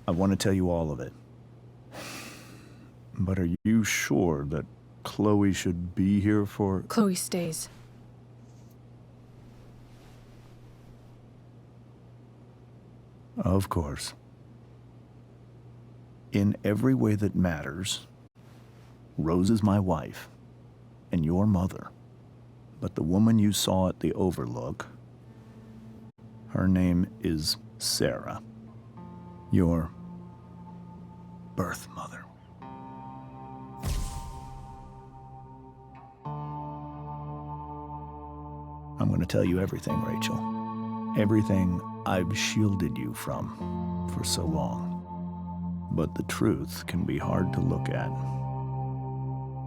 I want to tell you all of it. But are you sure that Chloe should be here for... Chloe stays. Of course. In every way that matters, Rose is my wife and your mother. But the woman you saw at the Overlook, her name is Sarah, your birth mother. I'm going to tell you everything, Rachel. Everything I've shielded you from for so long. But the truth can be hard to look at.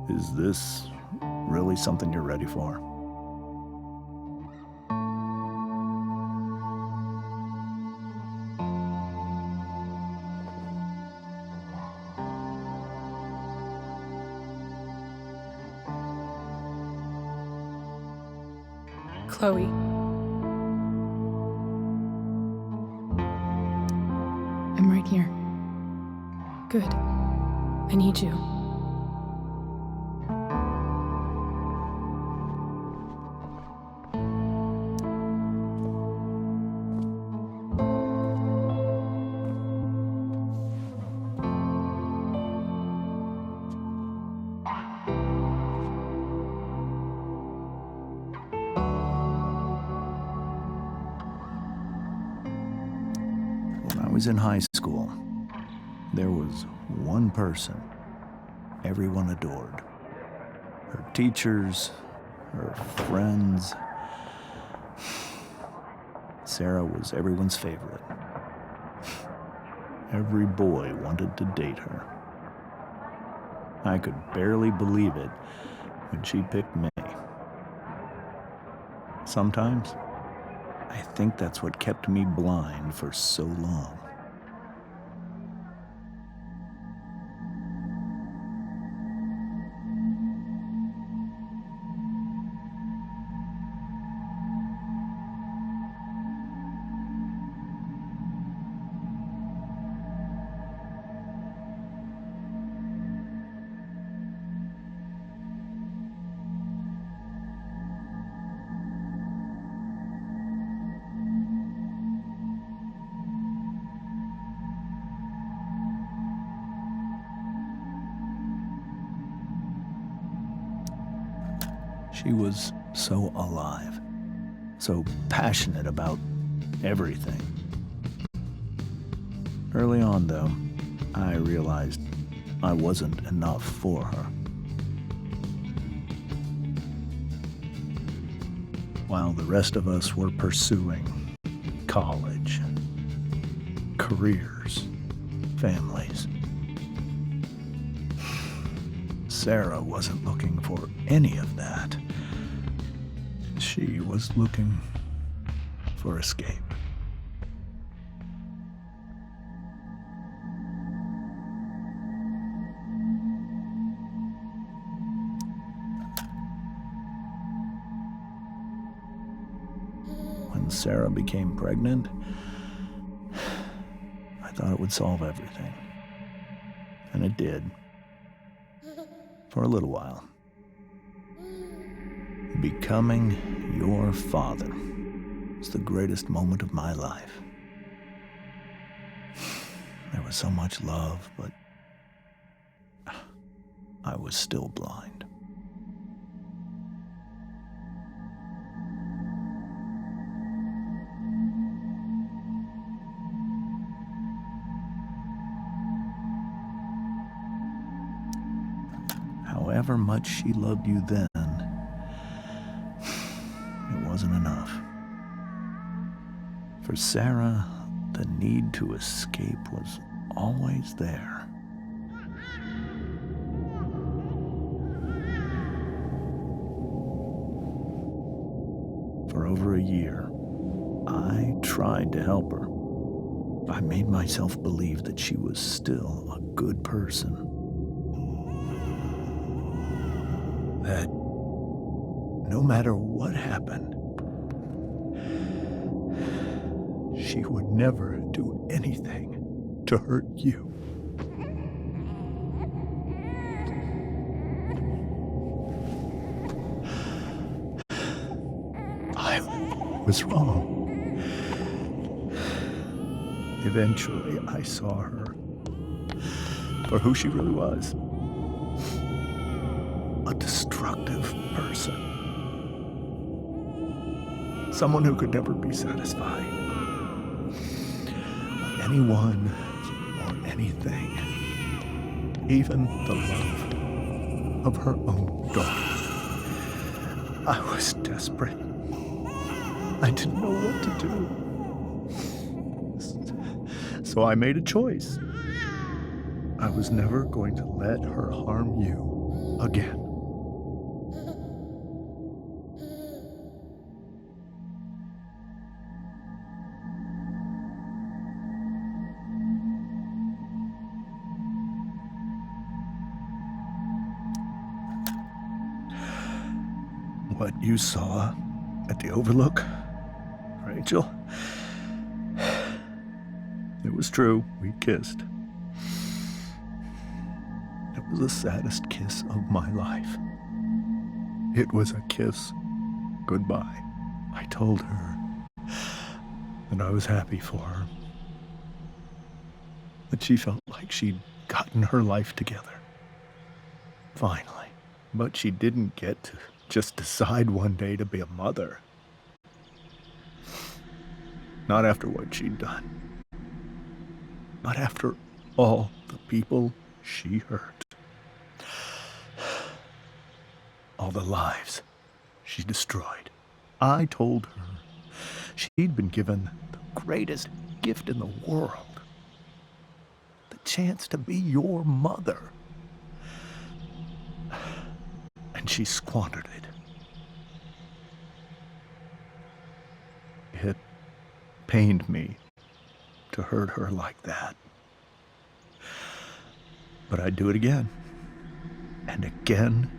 Is this really something you're ready for? Chloe. I'm right here. Good. I need you. When I was in high school, there was one person everyone adored. Her teachers, her friends. Sarah was everyone's favorite. Every boy wanted to date her. I could barely believe it when she picked me. Sometimes, I think that's what kept me blind for so long. She was so alive, so passionate about everything. Early on, though, I realized I wasn't enough for her. While the rest of us were pursuing college, careers, families, Sarah wasn't looking for any of that. She was looking for escape. When Sarah became pregnant, I thought it would solve everything. And it did. For a little while. Becoming your father was the greatest moment of my life. There was so much love, but I was still blind. However much she loved you then, it wasn't enough. For Sarah, the need to escape was always there. For over a year, I tried to help her. I made myself believe that she was still a good person. That no matter what happened, she would never do anything to hurt you. I was wrong. Eventually, I saw her for who she really was. A destructive person. Someone who could never be satisfied by anyone or anything. Even the love of her own daughter. I was desperate. I didn't know what to do. So I made a choice. I was never going to let her harm you again. What you saw at the Overlook, Rachel, it was true. We kissed. It was the saddest kiss of my life. It was a kiss goodbye. I told her that I was happy for her, that she felt like she'd gotten her life together. Finally. But she didn't get to just decide one day to be a mother. Not after what she'd done. Not after all the people she hurt. All the lives she destroyed. I told her she'd been given the greatest gift in the world. The chance to be your mother. And she squandered it. It pained me to hurt her like that. But I'd do it again, and again,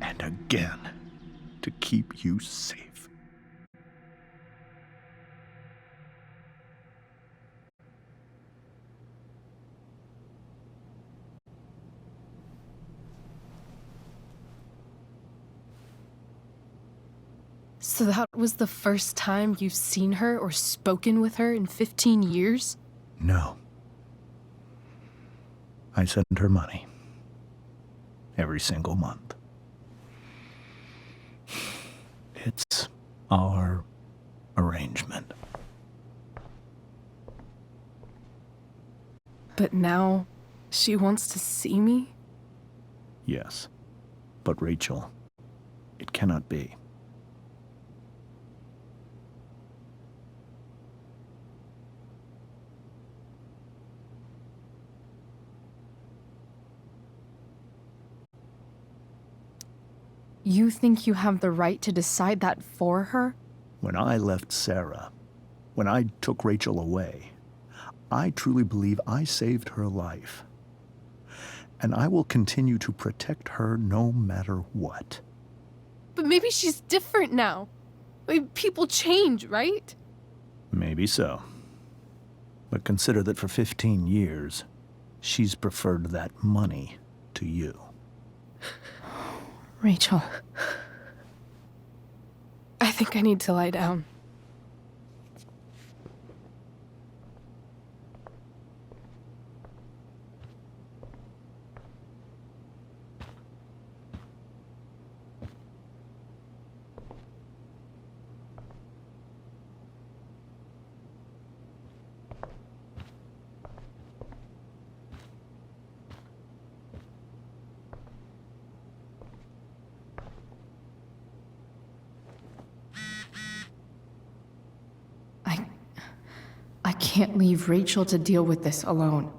and again, to keep you safe. So that was the first time you've seen her or spoken with her in 15 years? No. I sent her money. Every single month. It's our arrangement. But now she wants to see me? Yes. But Rachel, it cannot be. You think you have the right to decide that for her? When I left Sarah, when I took Rachel away, I truly believe I saved her life. And I will continue to protect her no matter what. But maybe she's different now. People change, right? Maybe so. But consider that for 15 years, she's preferred that money to you. Rachel. I think I need to lie down. I can't leave Rachel to deal with this alone.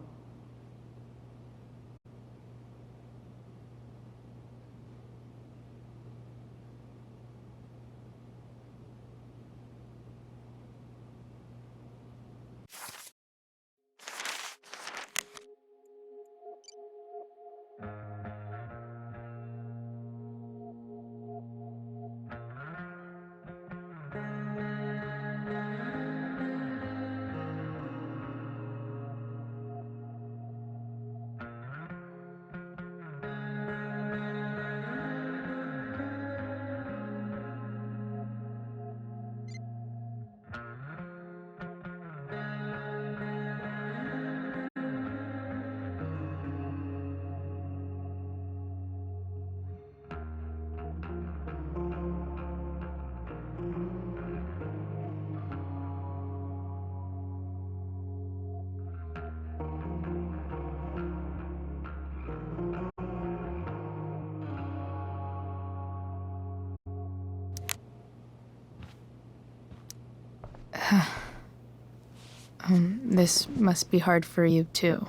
This must be hard for you too,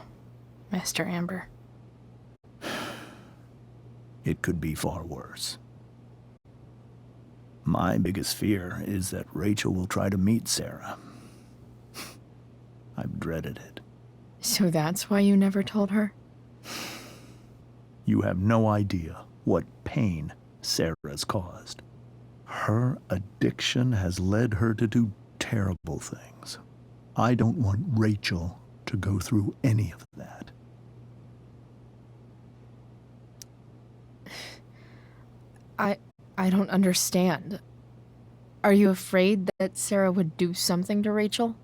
Mr. Amber. It could be far worse. My biggest fear is that Rachel will try to meet Sarah. I've dreaded it. So that's why you never told her? You have no idea what pain Sarah's caused. Her addiction has led her to do terrible things. I don't want Rachel to go through any of that. I don't understand. Are you afraid that Sarah would do something to Rachel?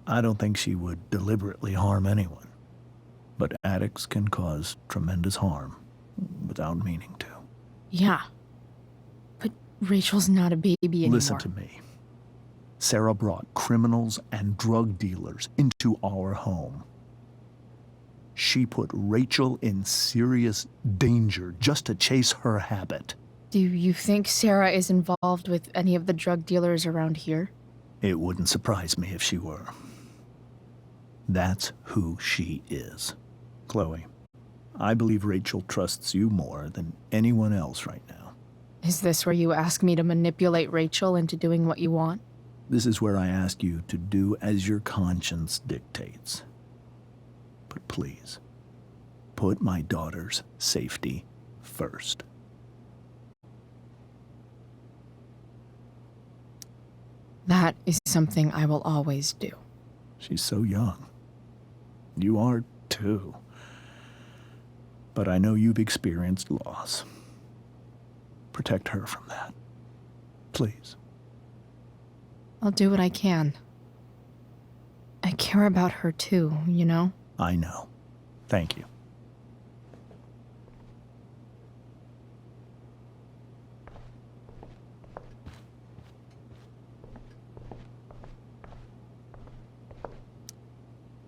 I don't think she would deliberately harm anyone. But addicts can cause tremendous harm without meaning to. Yeah. But Rachel's not a baby anymore. Listen to me. Sarah brought criminals and drug dealers into our home. She put Rachel in serious danger just to chase her habit. Do you think Sarah is involved with any of the drug dealers around here? It wouldn't surprise me if she were. That's who she is. Chloe, I believe Rachel trusts you more than anyone else right now. Is this where you ask me to manipulate Rachel into doing what you want? This is where I ask you to do as your conscience dictates. But please, put my daughter's safety first. That is something I will always do. She's so young. You are too. But I know you've experienced loss. Protect her from that. Please. I'll do what I can. I care about her too, you know? I know. Thank you.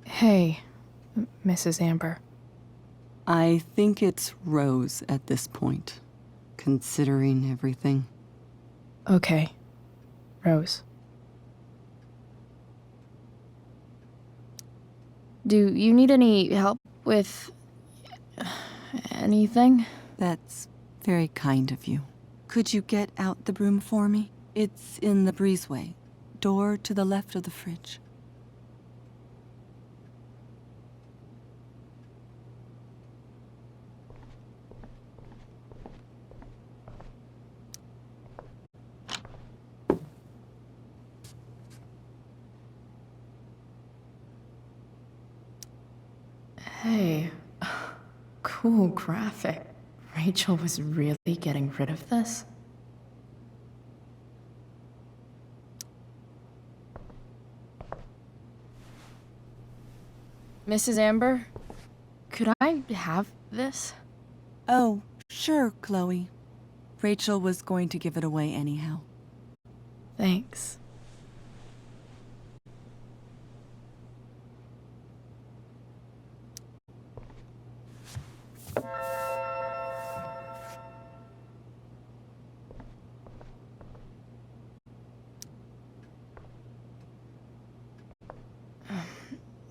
Hey, Mrs. Amber. I think it's Rose at this point, considering everything. Okay. Rose. Do you need any help with anything? That's very kind of you. Could you get out the broom for me? It's in the breezeway, door to the left of the fridge. Hey, cool graphic. Rachel was really getting rid of this? Mrs. Amber, could I have this? Oh, sure, Chloe. Rachel was going to give it away anyhow. Thanks.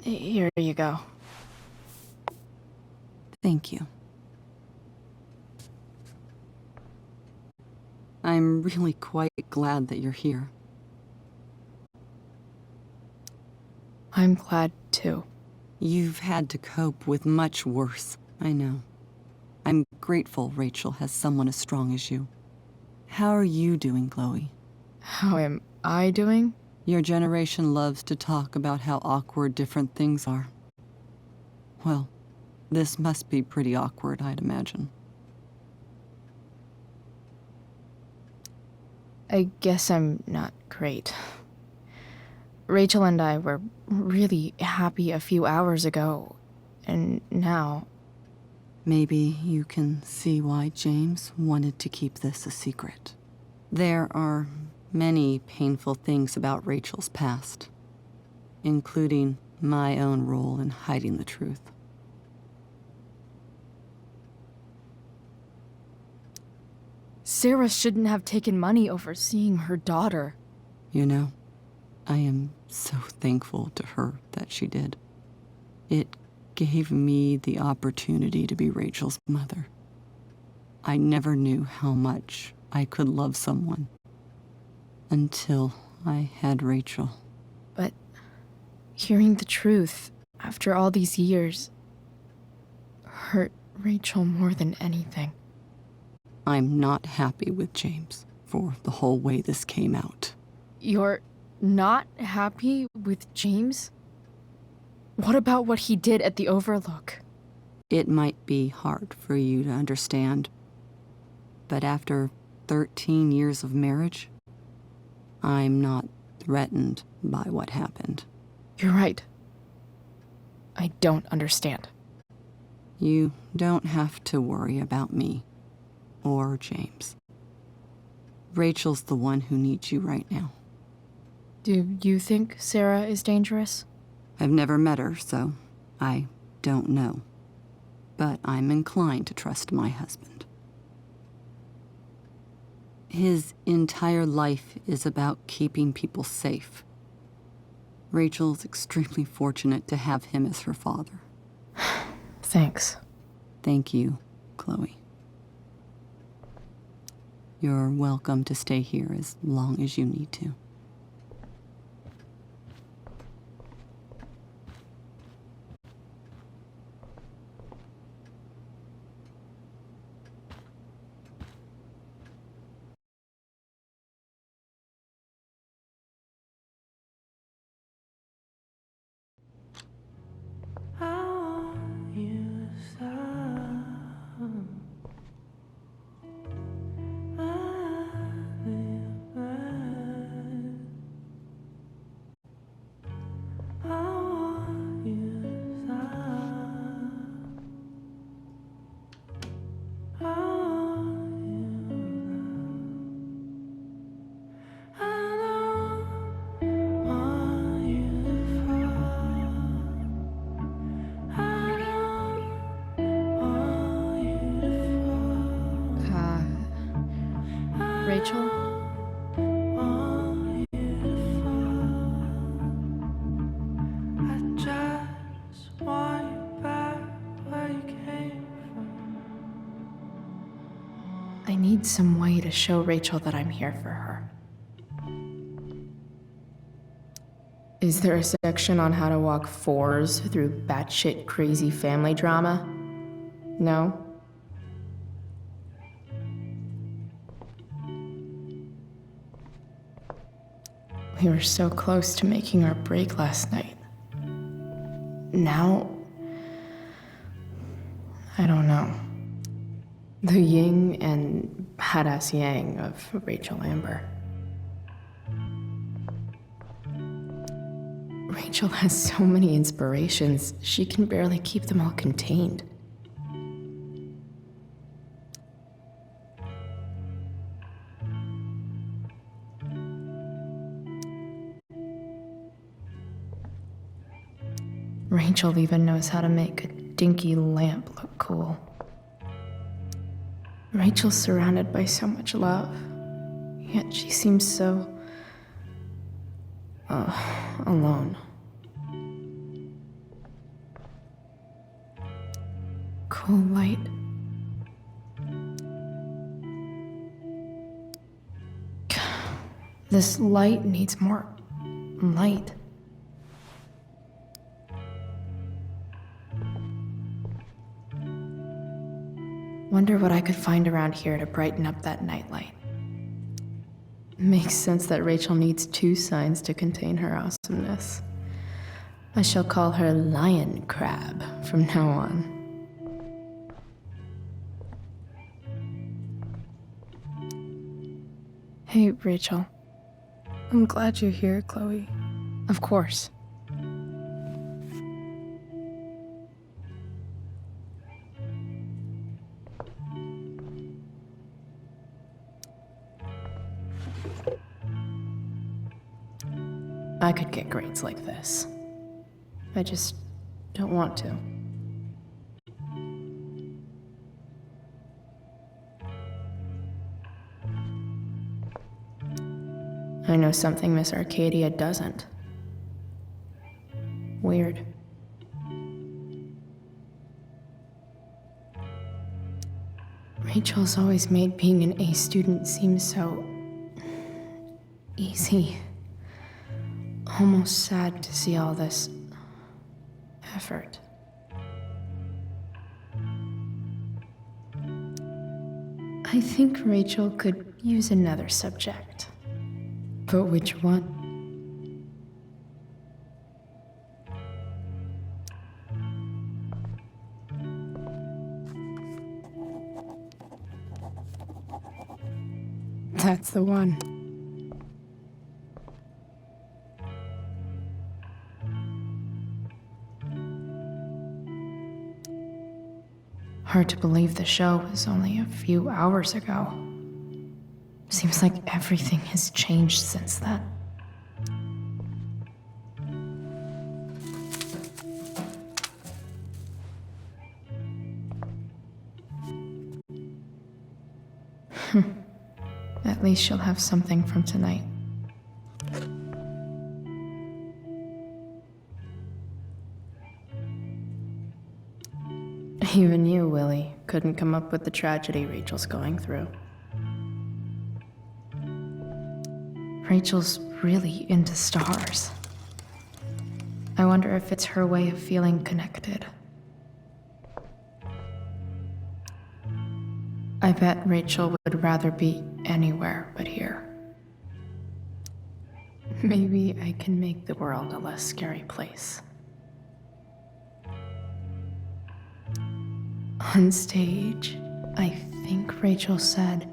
Here you go. Thank you. I'm really quite glad that you're here. I'm glad too. You've had to cope with much worse, I know. I'm grateful Rachel has someone as strong as you. How are you doing, Chloe? How am I doing? Your generation loves to talk about how awkward different things are. Well, this must be pretty awkward, I'd imagine. I guess I'm not great. Rachel and I were really happy a few hours ago, and now... Maybe you can see why James wanted to keep this a secret. There are many painful things about Rachel's past, including my own role in hiding the truth. Sarah shouldn't have taken money over seeing her daughter. You know, I am so thankful to her that she did. It gave me the opportunity to be Rachel's mother. I never knew how much I could love someone until I had Rachel. But hearing the truth after all these years hurt Rachel more than anything. I'm not happy with James for the whole way this came out. You're not happy with James? What about what he did at the Overlook? It might be hard for you to understand, but after 13 years of marriage, I'm not threatened by what happened. You're right. I don't understand. You don't have to worry about me or James. Rachel's the one who needs you right now. Do you think Sarah is dangerous? I've never met her, so I don't know. But I'm inclined to trust my husband. His entire life is about keeping people safe. Rachel's extremely fortunate to have him as her father. Thanks. Thank you, Chloe. You're welcome to stay here as long as you need to. Rachel? I need some way to show Rachel that I'm here for her. Is there a section on how to walk fours through batshit crazy family drama? No? We were so close to making our break last night. Now, I don't know. The yin and badass yang of Rachel Amber. Rachel has so many inspirations, she can barely keep them all contained. Rachel even knows how to make a dinky lamp look cool. Rachel's surrounded by so much love, yet she seems so... alone. Cool light. This light needs more light. Wonder what I could find around here to brighten up that nightlight. Makes sense that Rachel needs two signs to contain her awesomeness. I shall call her Lion Crab from now on. Hey, Rachel. I'm glad you're here, Chloe. Of course. I could get grades like this. I just don't want to. I know something Miss Arcadia doesn't. Weird. Rachel's always made being an A student seem so easy. Almost sad to see all this effort. I think Rachel could use another subject. But which one? That's the one. Hard to believe the show was only a few hours ago. Seems like everything has changed since then. At least she'll have something from tonight. Even you, Willie, couldn't come up with the tragedy Rachel's going through. Rachel's really into stars. I wonder if it's her way of feeling connected. I bet Rachel would rather be anywhere but here. Maybe I can make the world a less scary place. On stage, I think Rachel said,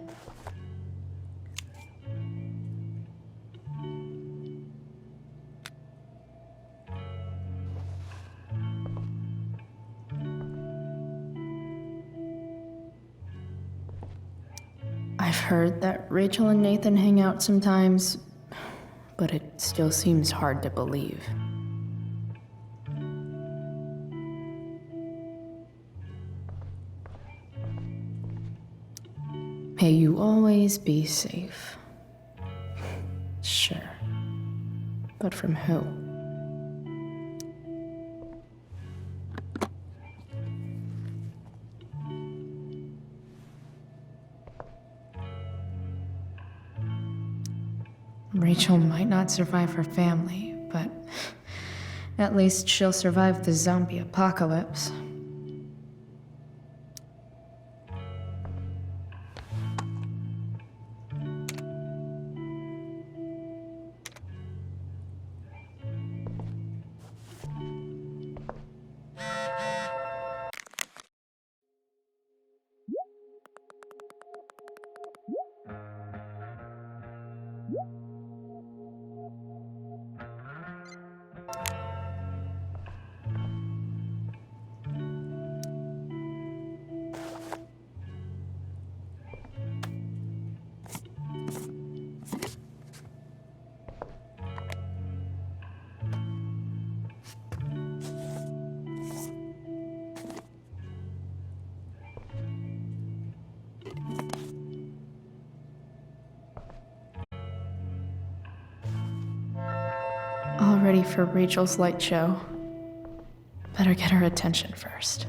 I've heard that Rachel and Nathan hang out sometimes, but it still seems hard to believe. May you always be safe. Sure. But from who? Rachel might not survive her family, but at least she'll survive the zombie apocalypse. All ready for Rachel's light show. Better get her attention first.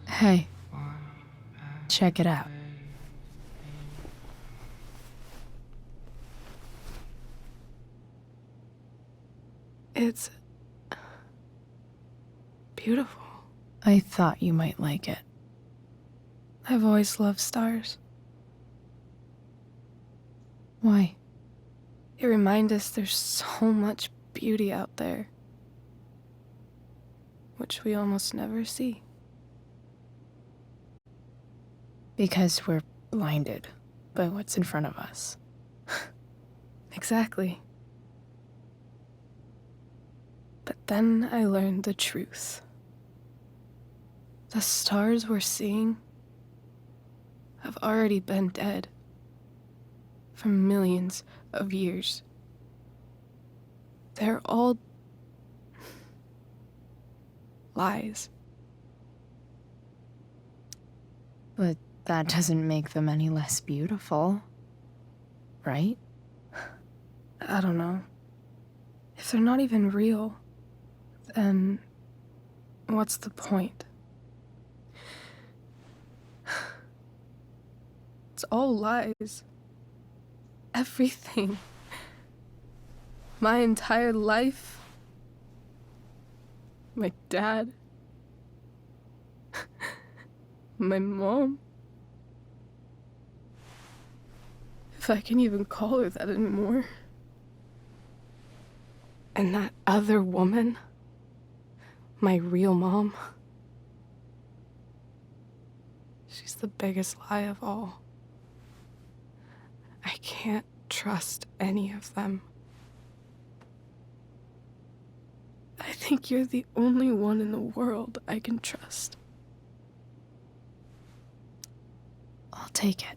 Hey, check it out. It's beautiful. I thought you might like it. I've always loved stars. Why? They remind us there's so much beauty out there, which we almost never see. Because we're blinded by what's in front of us. Exactly. But then I learned the truth. The stars we're seeing have already been dead for millions of years. They're all lies. But that doesn't make them any less beautiful, right? I don't know. If they're not even real, then what's the point? It's all lies. Everything. My entire life. My dad. My mom. If I can even call her that anymore. And that other woman. My real mom. She's the biggest lie of all. I can't trust any of them. I think you're the only one in the world I can trust. I'll take it.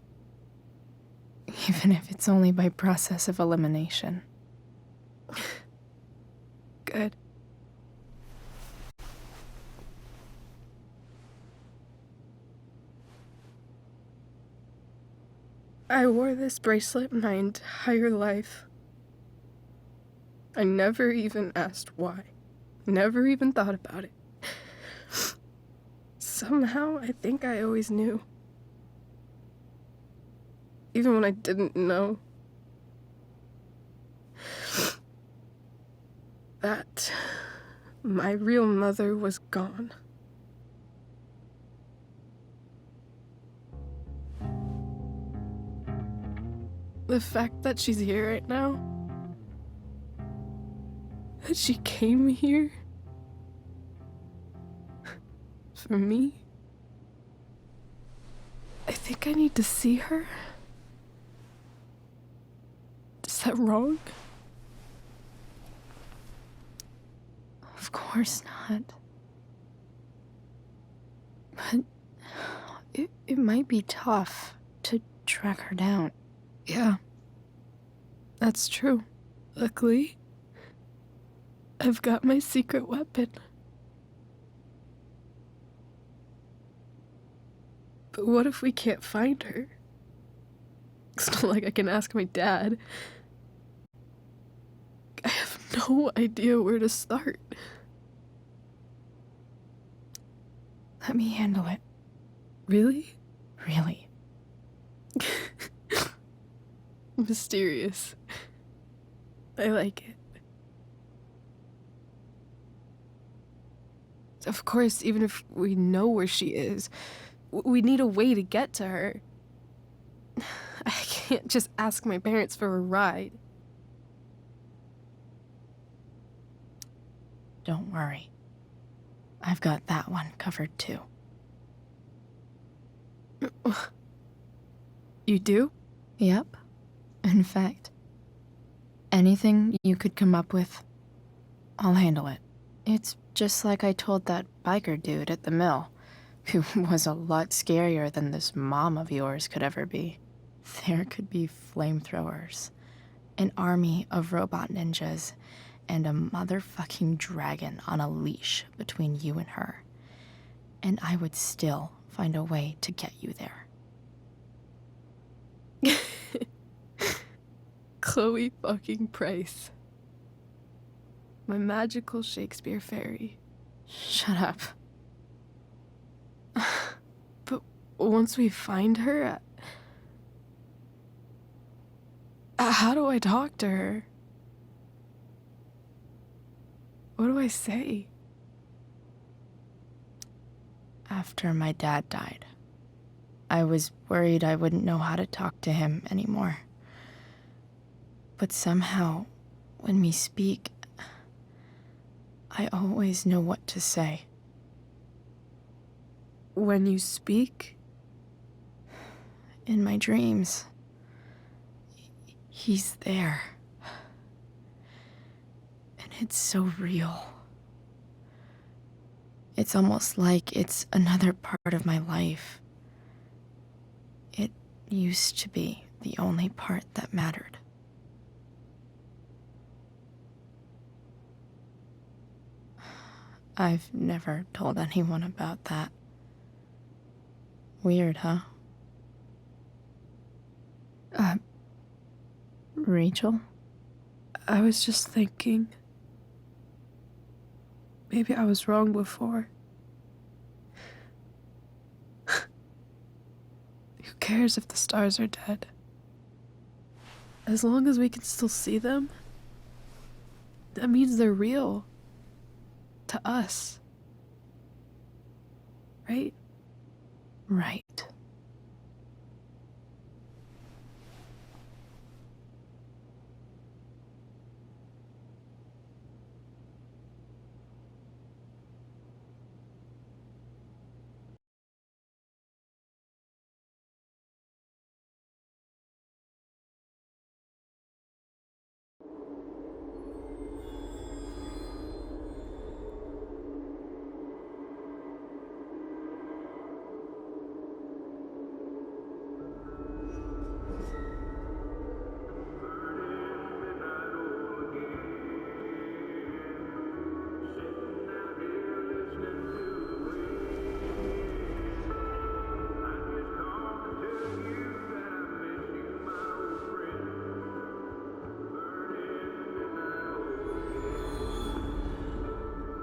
Even if it's only by process of elimination. Good. I wore this bracelet my entire life. I never even asked why. Never even thought about it. Somehow, I think I always knew. Even when I didn't know. That my real mother was gone. The fact that she's here right now, that she came here for me, I think I need to see her. Is that wrong? Of course not. But it might be tough to track her down. Yeah, that's true. Luckily, I've got my secret weapon. But what if we can't find her? It's not like I can ask my dad. I have no idea where to start. Let me handle it. Really? Really. Mysterious. I like it. Of course, even if we know where she is, we need a way to get to her. I can't just ask my parents for a ride. Don't worry. I've got that one covered too. You do? Yep. In fact, anything you could come up with, I'll handle it. It's just like I told that biker dude at the mill, who was a lot scarier than this mom of yours could ever be. There could be flamethrowers, an army of robot ninjas, and a motherfucking dragon on a leash between you and her. And I would still find a way to get you there. Chloe fucking Price. My magical Shakespeare fairy. Shut up. But once we find her, how do I talk to her? What do I say? After my dad died, I was worried I wouldn't know how to talk to him anymore. But somehow, when we speak, I always know what to say. When you speak? In my dreams, he's there. And it's so real. It's almost like it's another part of my life. It used to be the only part that mattered. I've never told anyone about that. Weird, huh? Rachel? I was just thinking. Maybe I was wrong before. Who cares if the stars are dead? As long as we can still see them, that means they're real. To us. Right? Right.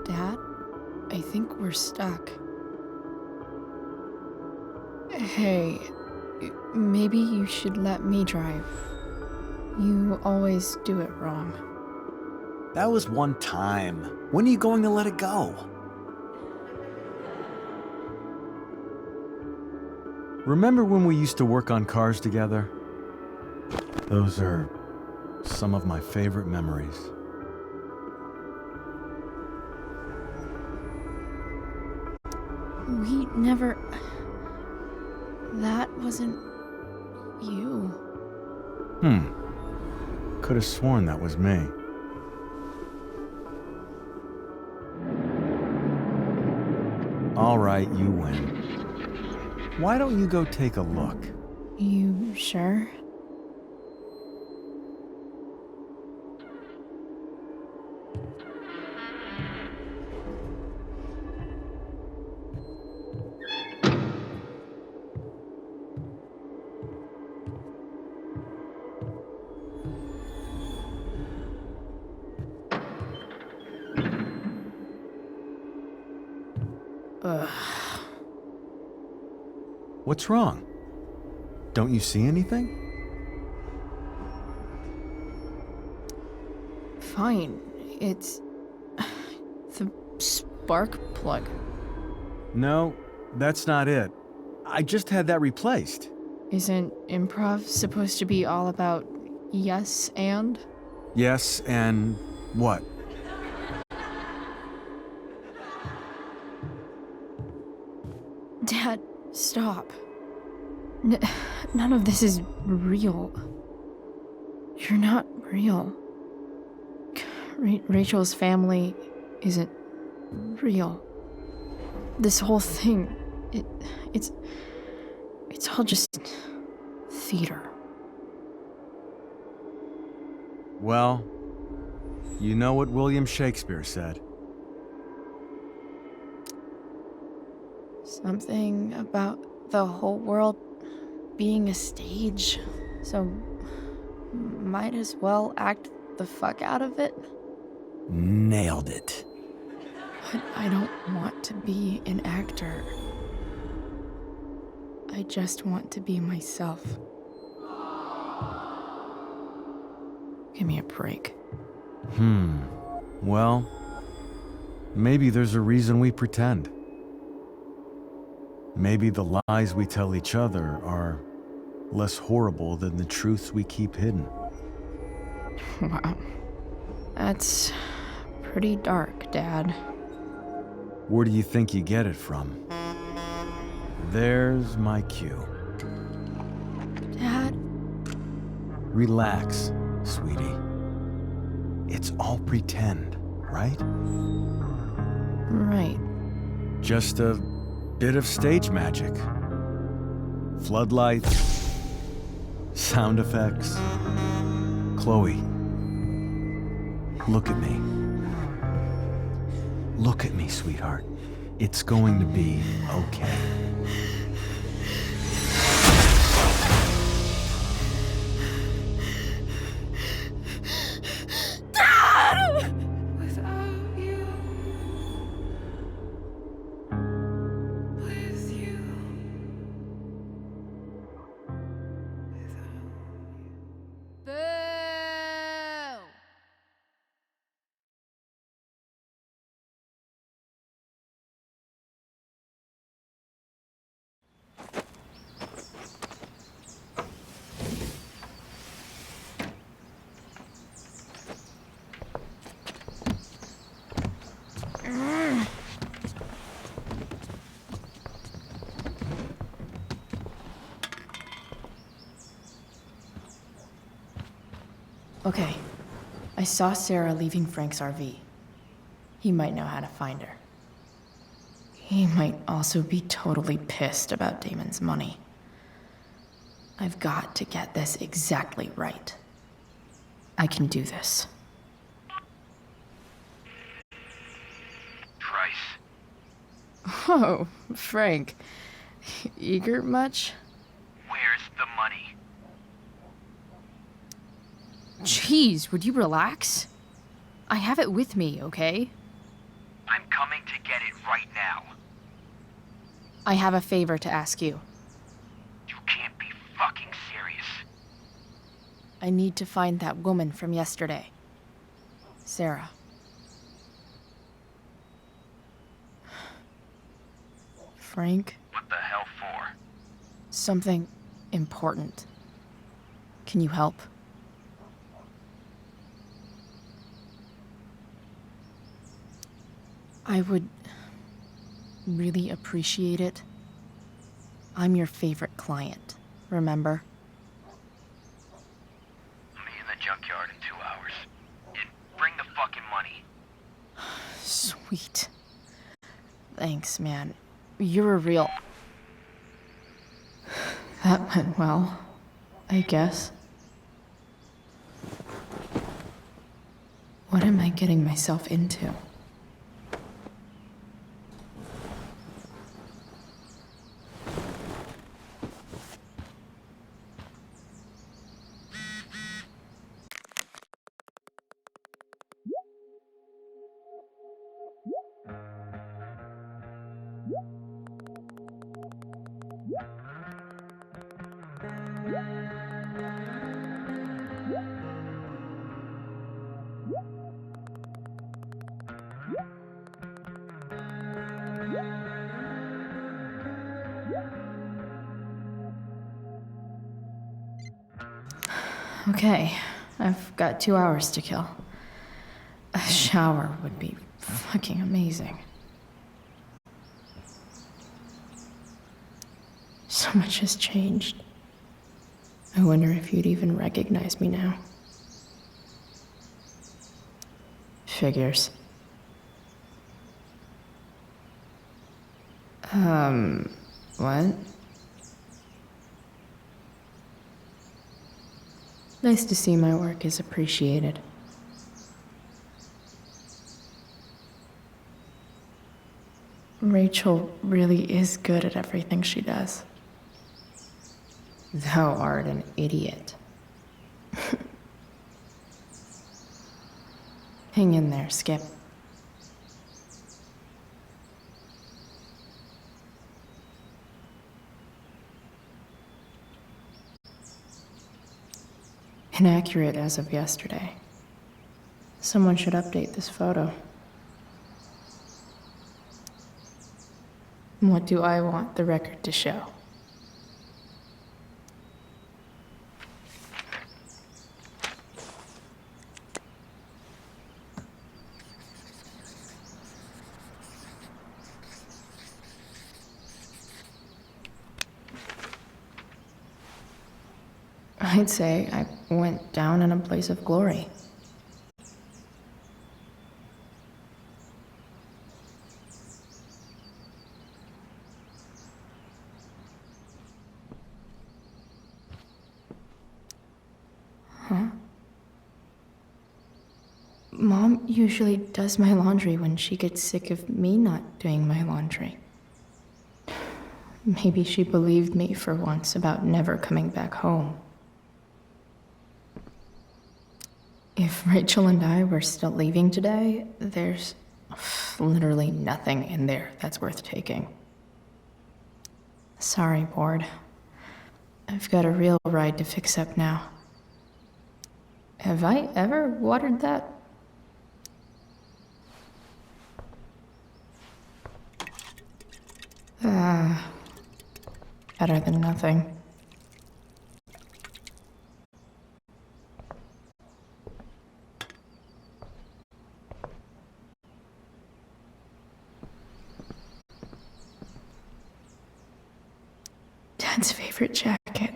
Dad, I think we're stuck. Hey, maybe you should let me drive. You always do it wrong. That was one time. When are you going to let it go? Remember when we used to work on cars together? Those are some of my favorite memories. We never... That wasn't... you. Could have sworn that was me. All right, you win. Why don't you go take a look? You sure? Ugh. What's wrong? Don't you see anything? Fine. It's... the spark plug. No, that's not it. I just had that replaced. Isn't improv supposed to be all about yes and? Yes, and what? Dad, stop. None of this is real. You're not real. Rachel's family isn't real. This whole thing, it's all just theater. Well, you know what William Shakespeare said. Something about the whole world being a stage, so might as well act the fuck out of it. Nailed it. But I don't want to be an actor. I just want to be myself. Give me a break. Well, maybe there's a reason we pretend. Maybe the lies we tell each other are less horrible than the truths we keep hidden. Wow. That's pretty dark, Dad. Where do you think you get it from? There's my cue. Dad? Relax, sweetie. It's all pretend, right? Right. Just a bit of stage magic. Floodlights, sound effects. Chloe, look at me. Look at me, sweetheart. It's going to be okay. Without you, with you, Boo! Okay, I saw Sarah leaving Frank's RV. He might know how to find her. He might also be totally pissed about Damon's money. I've got to get this exactly right. I can do this. Price. Oh, Frank. Eager much? Where's the money? Jeez, would you relax? I have it with me, okay? I'm coming to get it right now. I have a favor to ask you. You can't be fucking serious. I need to find that woman from yesterday. Sarah. Frank, What the hell for? something important. Can you help? I would really appreciate it. I'm your favorite client, remember? I'll be in the junkyard in 2 hours. And bring the fucking money. Sweet. Thanks, man. You're a real... That went well, I guess. What am I getting myself into? Okay, I've got 2 hours to kill. A shower would be fucking amazing. So much has changed. I wonder if you'd even recognize me now. Figures. What? Nice to see my work is appreciated. Rachel really is good at everything she does. Thou art an idiot. Hang in there, Skip. Inaccurate as of yesterday. Someone should update this photo. What do I want the record to show? I'd say I went down in a place of glory. Mom usually does my laundry when she gets sick of me not doing my laundry. Maybe she believed me for once about never coming back home. If Rachel and I were still leaving today, there's literally nothing in there that's worth taking. Sorry, Ward. I've got a real ride to fix up now. Have I ever watered that? Better than nothing. Dad's favorite jacket.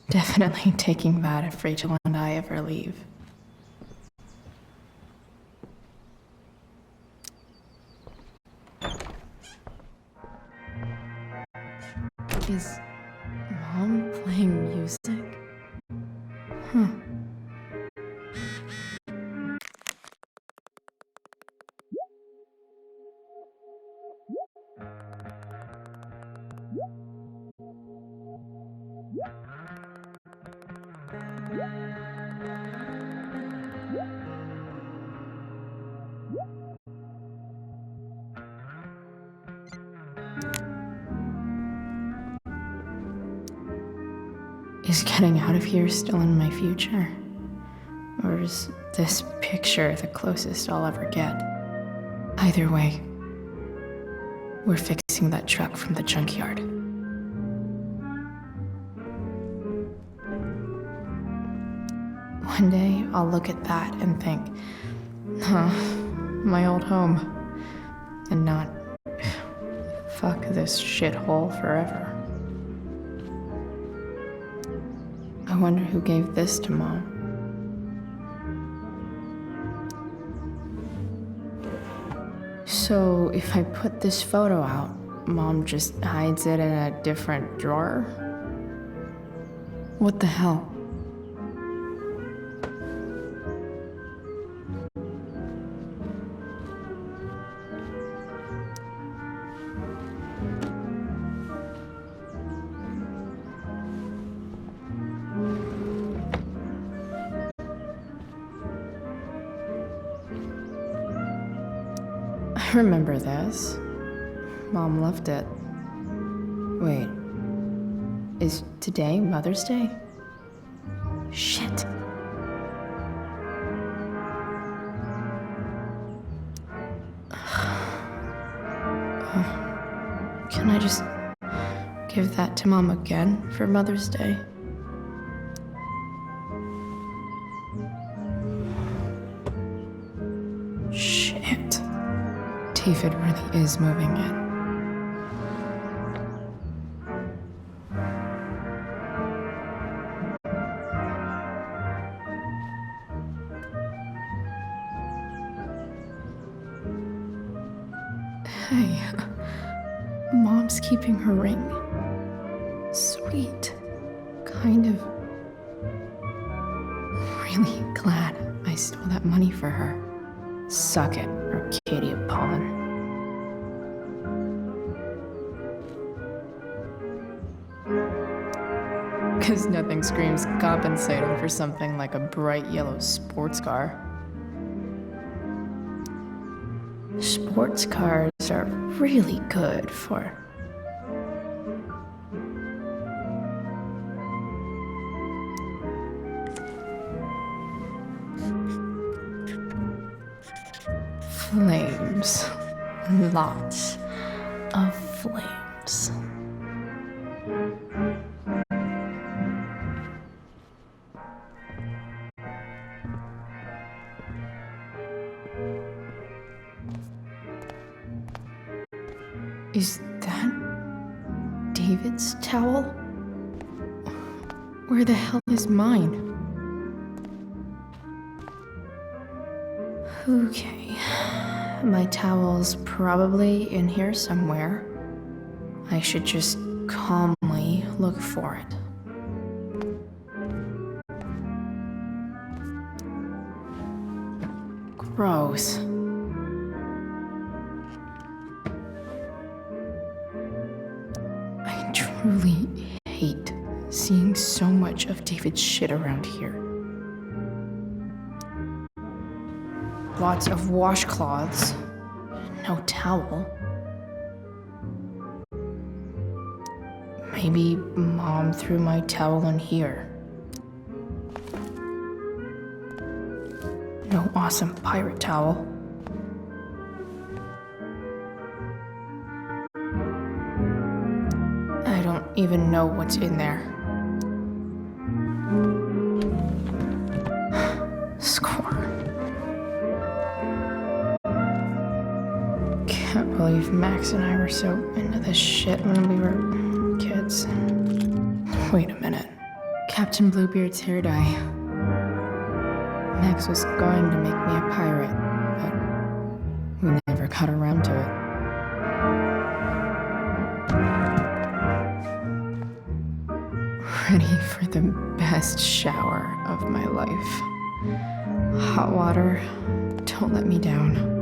Definitely taking that if Rachel and I ever leave. Is Mom playing music? Huh. Is getting out of here still in my future? Or is this picture the closest I'll ever get? Either way, we're fixing that truck from the junkyard. One day, I'll look at that and think, huh, my old home. And not, fuck this shithole forever. I wonder who gave this to Mom. So, if I put this photo out, Mom just hides it in a different drawer? What the hell? I remember this. Mom loved it. Wait. Is today Mother's Day? Shit. Can I just give that to Mom again for Mother's Day? Shit. David really is moving in. Hey, Mom's keeping her ring. Sweet. Kind of. Really glad I stole that money for her. Suck it, Arcadia Pawn. Because nothing screams compensating for something like a bright yellow sports car. Sports cars are really good for... flames. Lots of flames. Is that David's towel? Where the hell is mine? Okay, my towel's probably in here somewhere. I should just calmly look for it. Rose. I truly hate seeing so much of David's shit around here. Lots of washcloths. No towel. Maybe Mom threw my towel in here. No awesome pirate towel. I don't even know what's in there. Score. Can't believe Max and I were so into this shit when we were kids. Wait a minute. Captain Bluebeard's hair dye. Max was going to make me a pirate, but we never got around to it. Ready for the best shower of my life. Hot water, don't let me down.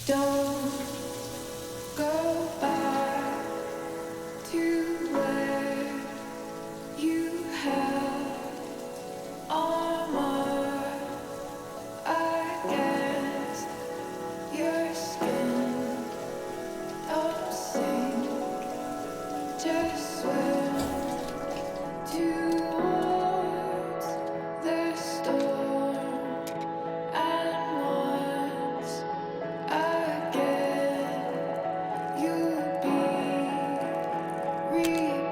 Don't go back to where you had armor against your skin. Don't sink, just swim towards the storm. And once again, you'll be reborn,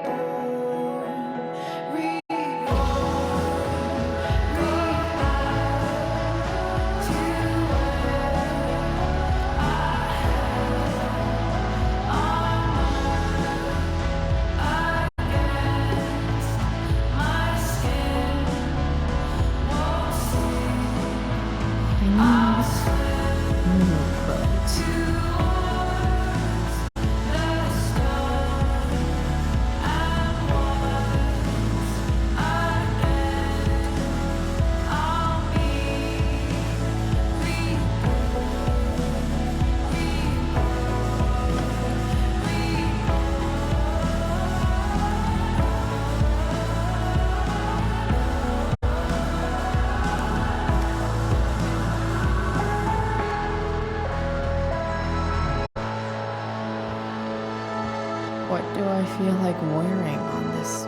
What do I feel like wearing on this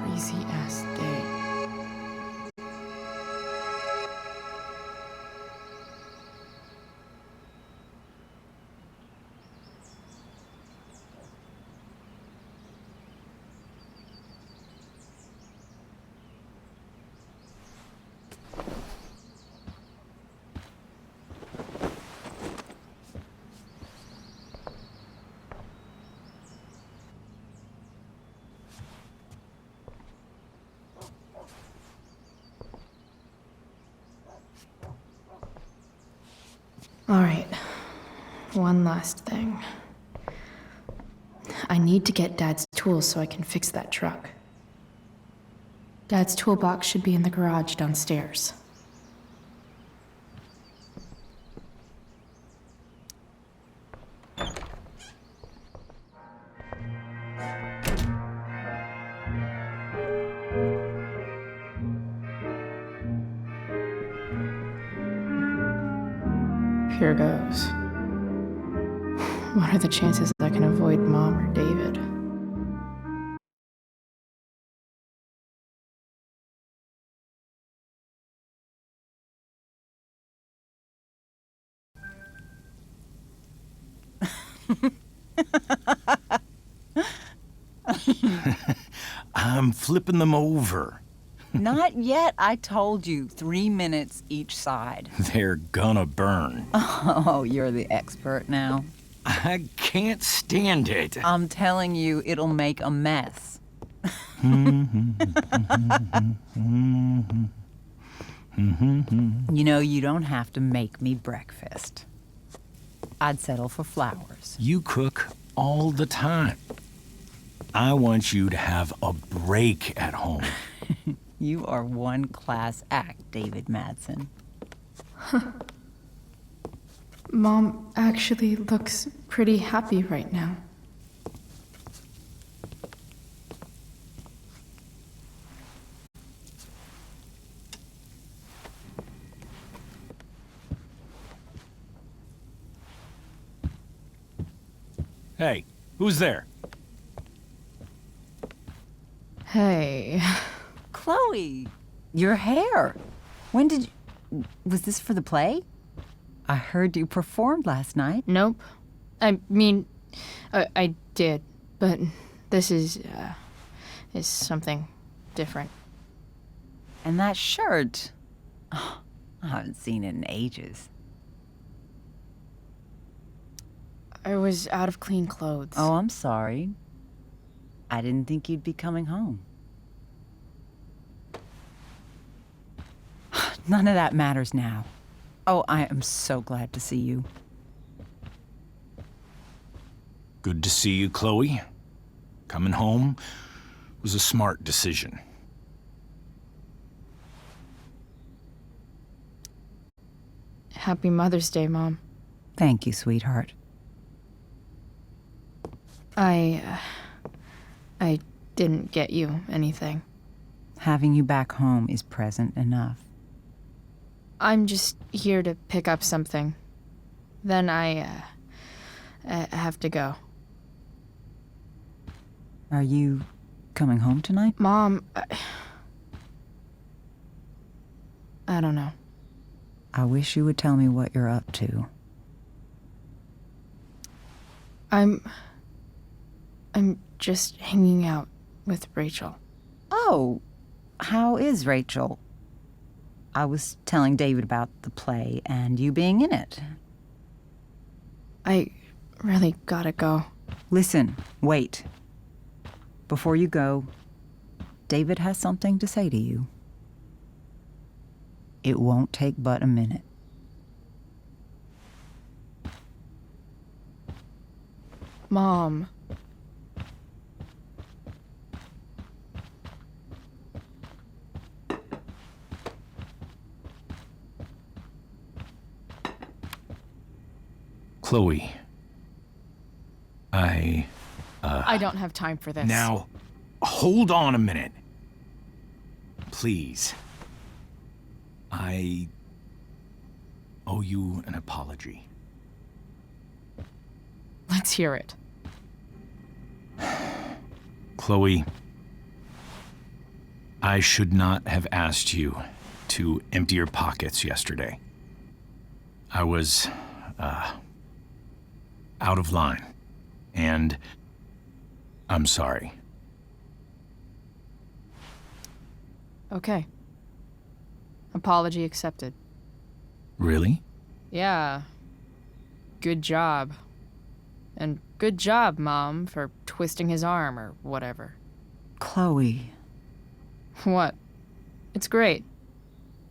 crazy ass day? All right, one last thing. I need to get Dad's tools so I can fix that truck. Dad's toolbox should be in the garage downstairs. Here goes. What are the chances I can avoid Mom or David? I'm flipping them over. Not yet. I told you, 3 minutes each side. They're gonna burn. Oh, you're the expert now. I can't stand it. I'm telling you, it'll make a mess. You know, you don't have to make me breakfast. I'd settle for flowers. You cook all the time. I want you to have a break at home. You are one class act, David Madsen. Mom actually looks pretty happy right now. Hey, who's there? Hey. Chloe, your hair. When did you... Was this for the play? I heard you performed last night. Nope. I mean, I did, but this is something different. And that shirt. Oh, I haven't seen it in ages. I was out of clean clothes. Oh, I'm sorry. I didn't think you'd be coming home. None of that matters now. Oh, I am so glad to see you. Good to see you, Chloe. Coming home was a smart decision. Happy Mother's Day, Mom. Thank you, sweetheart. I didn't get you anything. Having you back home is present enough. I'm just here to pick up something. Then I have to go. Are you coming home tonight? Mom, I don't know. I wish you would tell me what you're up to. I'm just hanging out with Rachel. Oh, how is Rachel? I was telling David about the play and you being in it. I really gotta go. Listen, wait. Before you go, David has something to say to you. It won't take but a minute. Mom. Chloe, I don't have time for this. Now, hold on a minute. Please. I owe you an apology. Let's hear it. Chloe, I should not have asked you to empty your pockets yesterday. I was, out of line, and I'm sorry. Okay. Apology accepted. Really? Yeah. Good job. And good job, Mom, for twisting his arm or whatever. Chloe. What? It's great.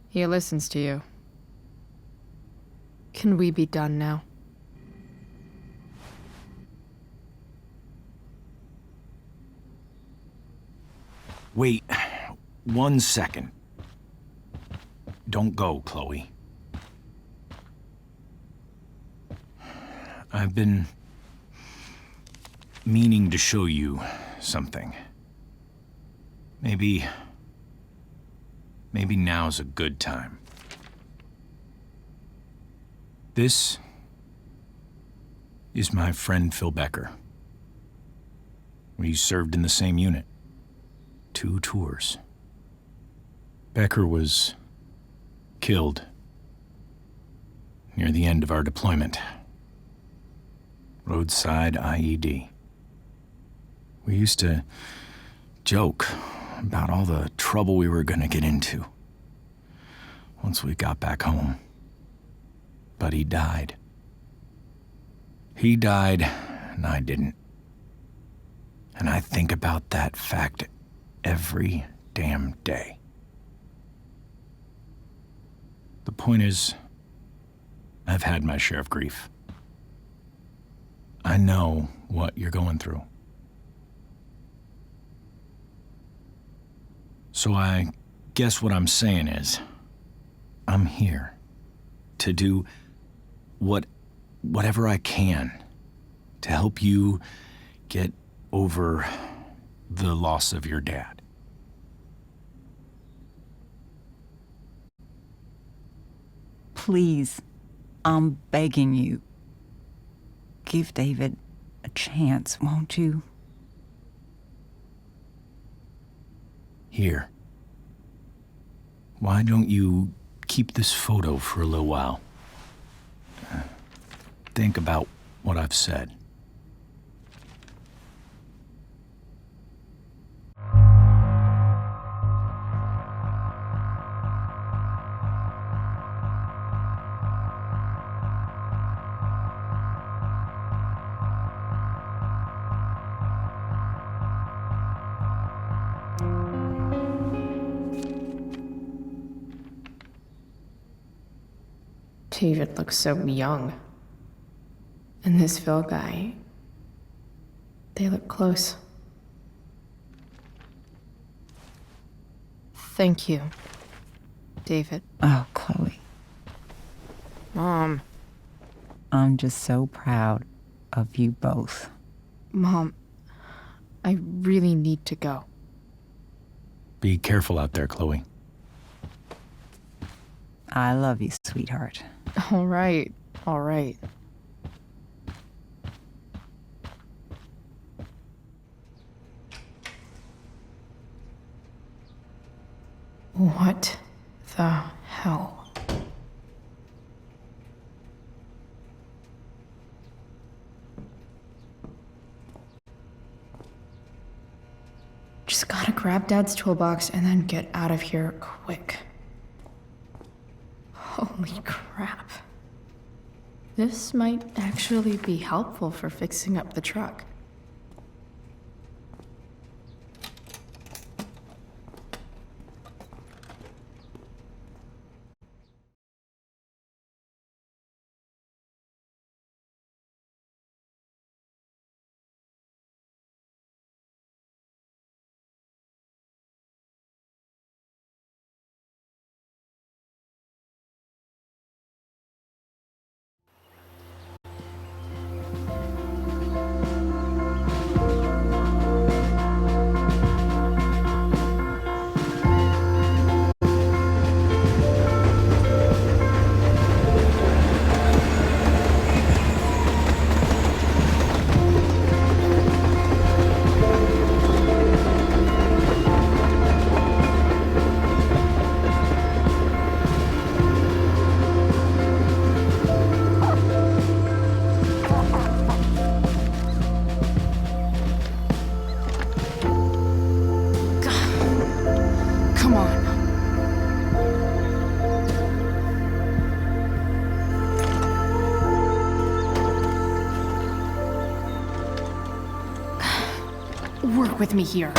He listens to you. Can we be done now? Wait 1 second. Don't go, Chloe. I've been meaning to show you something. Maybe now's a good time. This is my friend Phil Becker. We served in the same unit. 2 tours. Becker was killed near the end of our deployment. Roadside IED. We used to joke about all the trouble we were gonna get into once we got back home. But he died. He died, and I didn't. And I think about that fact every damn day. The point is, I've had my share of grief. I know what you're going through. So I guess what I'm saying is, I'm here to do whatever I can to help you get over the loss of your dad. Please, I'm begging you. Give David a chance, won't you? Here. Why don't you keep this photo for a little while? Think about what I've said. David looks so young. And this Phil guy, they look close. Thank you, David. Oh, Chloe. Mom. I'm just so proud of you both. Mom, I really need to go. Be careful out there, Chloe. I love you, sweetheart. All right, all right. What the hell? Just gotta grab Dad's toolbox and then get out of here quick. Holy crap. This might actually be helpful for fixing up the truck. Come on. Work with me here.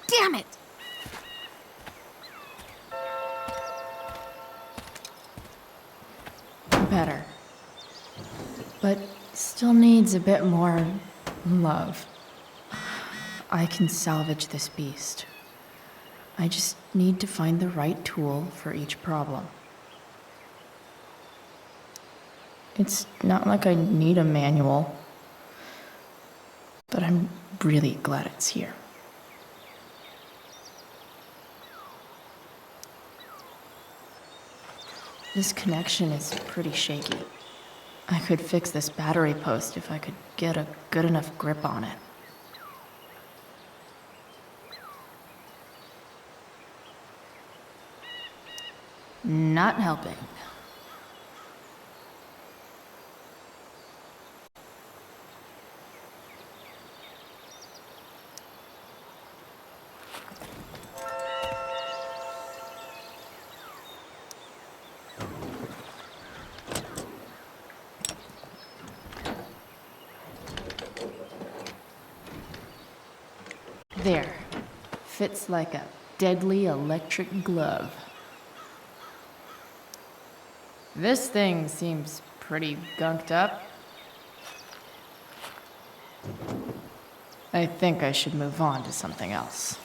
Damn it! Better. But still needs a bit more love. I can salvage this beast. I just need to find the right tool for each problem. It's not like I need a manual, but I'm really glad it's here. This connection is pretty shaky. I could fix this battery post if I could get a good enough grip on it. Not helping. fits like a deadly electric glove. This thing seems pretty gunked up. I think I should move on to something else.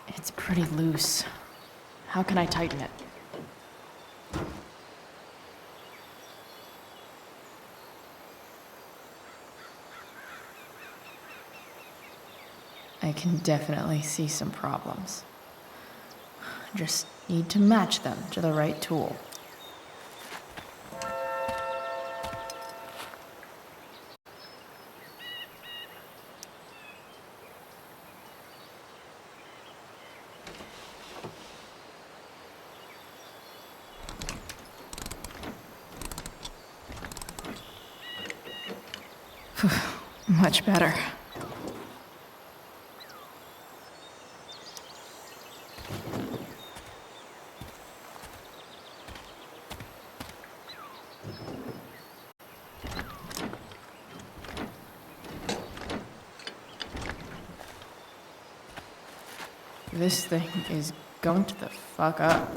It's pretty loose. How can I tighten it? I can definitely see some problems. Just need to match them to the right tool. Much better. This thing is gunked the fuck up.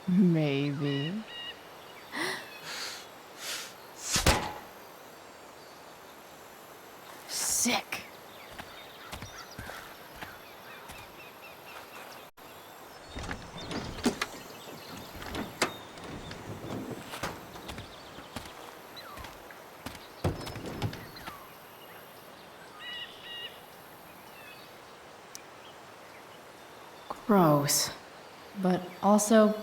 Maybe. Sick. Gross, but also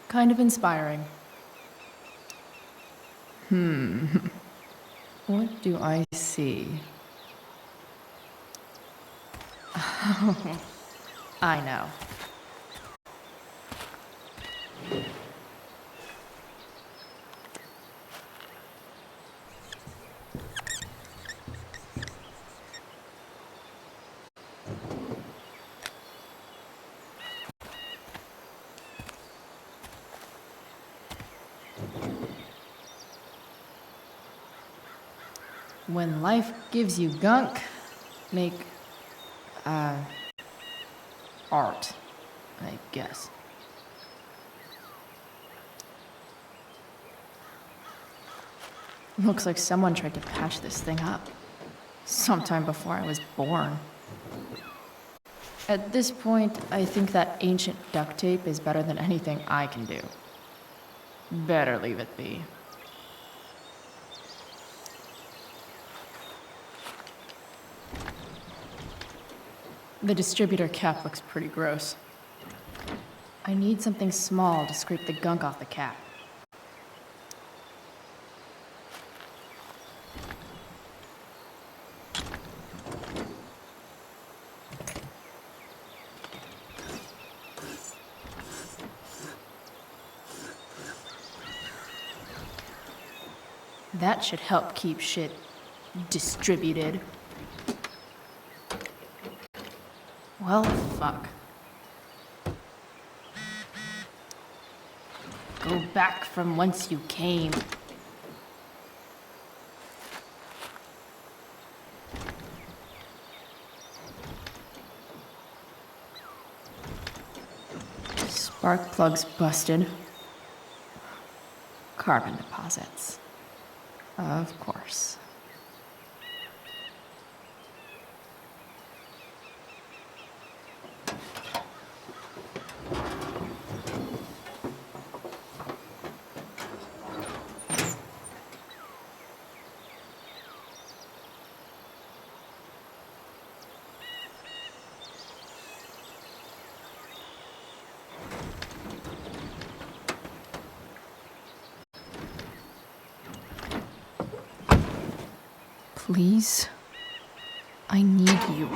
kind of inspiring. What do I see? I know. When life gives you gunk, make, art, I guess. Looks like someone tried to patch this thing up. Sometime before I was born. At this point, I think that ancient duct tape is better than anything I can do. Better leave it be. The distributor cap looks pretty gross. I need something small to scrape the gunk off the cap. That should help keep shit distributed. Well, fuck. Go back from whence you came. Spark plugs busted. Carbon deposits. Of course. Please, I need you.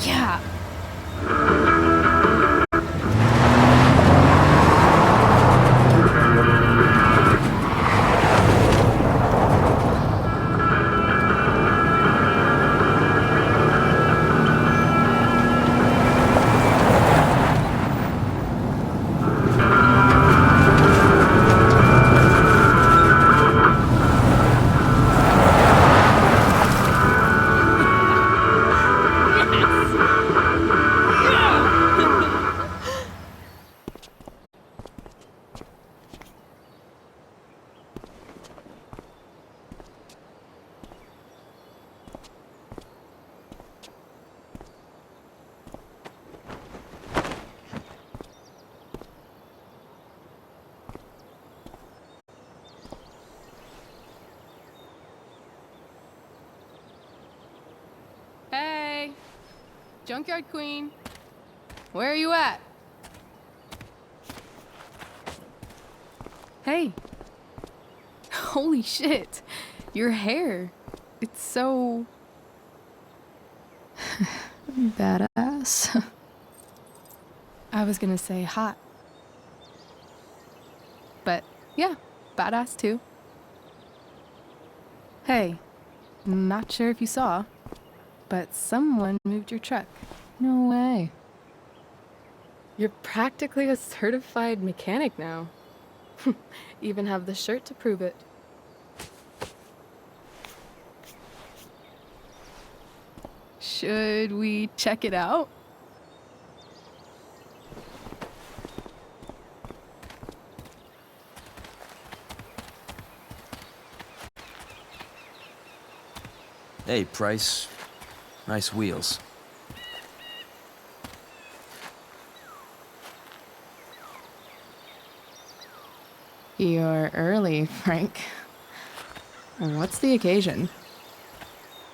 Yeah. Hey, Junkyard Queen, where are you at? Hey, holy shit, your hair, it's so... Badass. I was gonna say hot. But yeah, badass too. Hey, not sure if you saw, but someone moved your truck. No way. You're practically a certified mechanic now. Even have the shirt to prove it. Should we check it out? Hey, Price. Nice wheels. You're early, Frank. What's the occasion?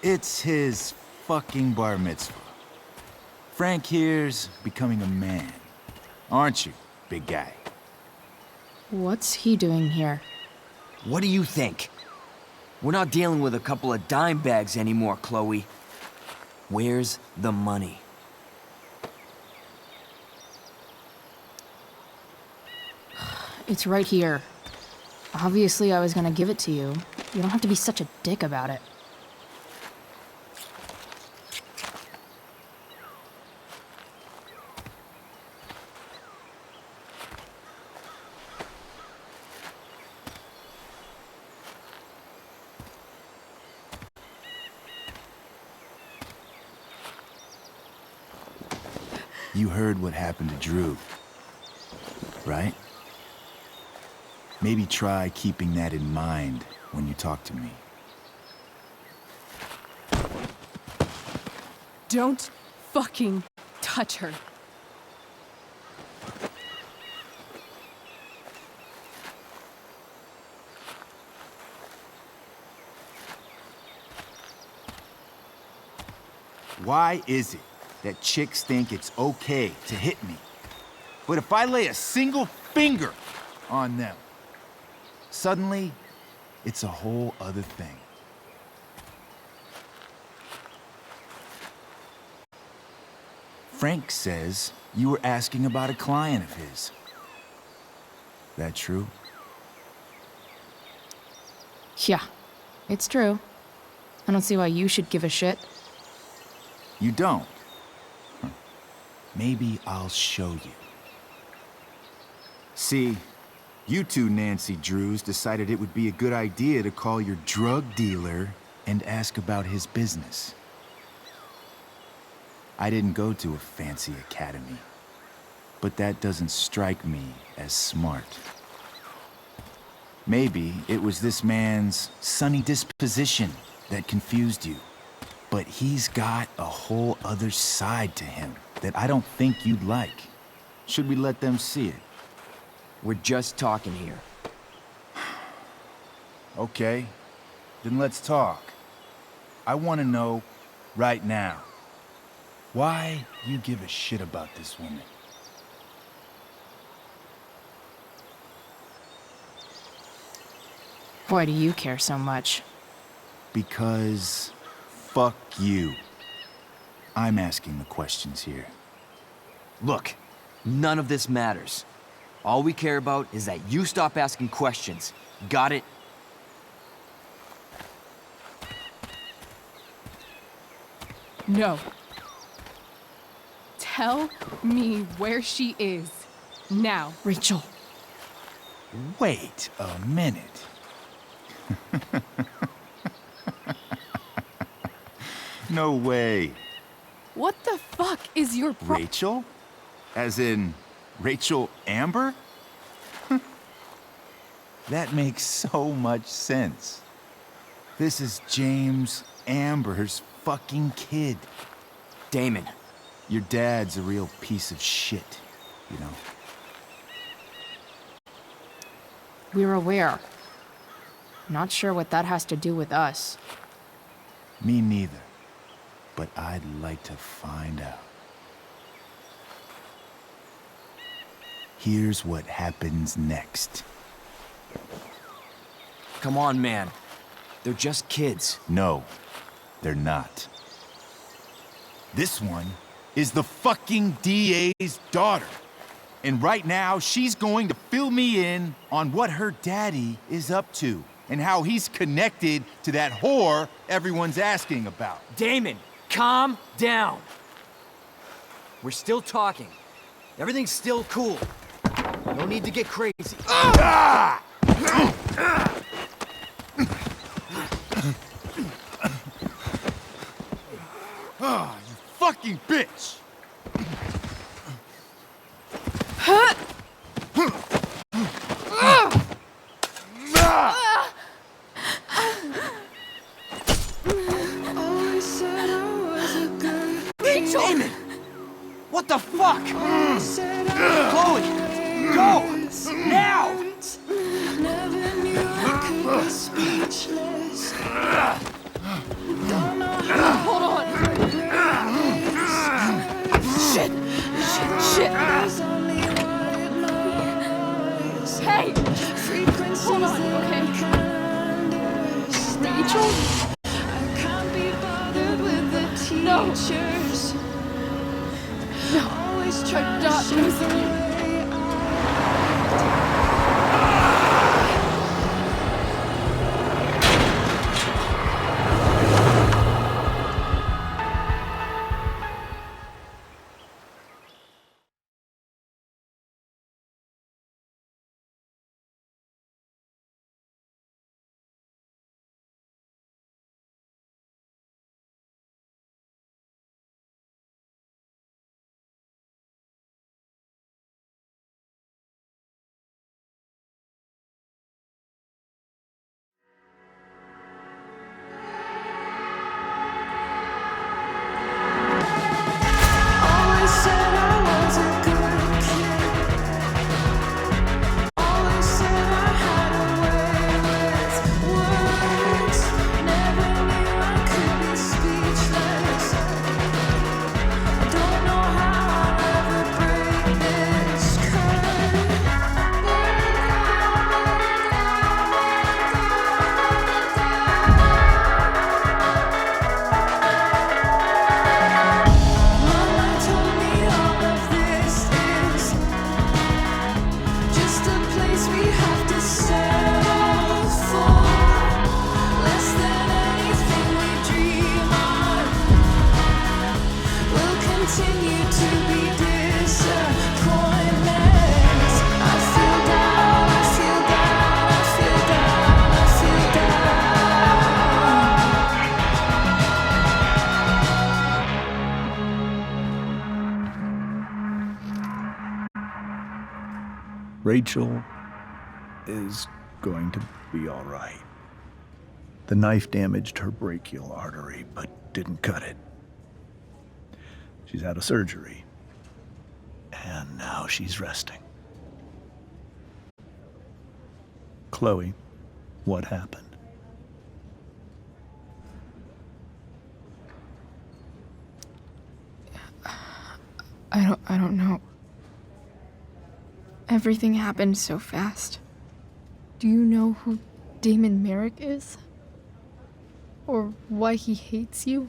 It's his fucking bar mitzvah. Frank here's becoming a man. Aren't you, big guy? What's he doing here? What do you think? We're not dealing with a couple of dime bags anymore, Chloe. Where's the money? It's right here. Obviously, I was gonna give it to you. You don't have to be such a dick about it. You heard what happened to Drew, right? Maybe try keeping that in mind when you talk to me. Don't fucking touch her. Why is it that chicks think it's okay to hit me? But if I lay a single finger on them, suddenly, it's a whole other thing. Frank says you were asking about a client of his. That true? Yeah, it's true. I don't see why you should give a shit. You don't? Huh. Maybe I'll show you. See, you two Nancy Drews decided it would be a good idea to call your drug dealer and ask about his business. I didn't go to a fancy academy, but that doesn't strike me as smart. Maybe it was this man's sunny disposition that confused you, but he's got a whole other side to him that I don't think you'd like. Should we let them see it? We're just talking here. Okay, then let's talk. I want to know right now why you give a shit about this woman. Why do you care so much? Because fuck you. I'm asking the questions here. Look, none of this matters. All we care about is that you stop asking questions. Got it? No. Tell me where she is. Now. Rachel. Wait a minute. No way. What the fuck is your Rachel? As in, Rachel Amber? That makes so much sense. This is James Amber's fucking kid. Damon. Your dad's a real piece of shit, you know? We're aware. Not sure what that has to do with us. Me neither. But I'd like to find out. Here's what happens next. Come on, man. They're just kids. No, they're not. This one is the fucking DA's daughter. And right now, she's going to fill me in on what her daddy is up to and how he's connected to that whore everyone's asking about. Damon, calm down. We're still talking. Everything's still cool. No need to get crazy. Ah! Oh, you fucking bitch! Rachel! Damon! What the fuck? Chloe! Go! Now! Never knew I could be speechless. Don't know how. Hold on. Shit! Shit! Hey! Hold on, okay? Rachel? I can't be bothered with the teachers. No. Always try I'm to not show losing the you. way I always said I was a good kid. Always said I had a way with words. Never knew I could be speechless. I don't know how I'll ever break this Mama told me all of this is just a place we have to settle for. Less than anything we dream of. We'll continue to be disappointments. I feel down, I feel down, I feel down, I feel Rachel is going to be all right. The knife damaged her brachial artery, but didn't cut it. She's had a surgery, and now she's resting. Chloe, what happened? I don't know. Everything happened so fast. Do you know who Damon Merrick is? Or why he hates you?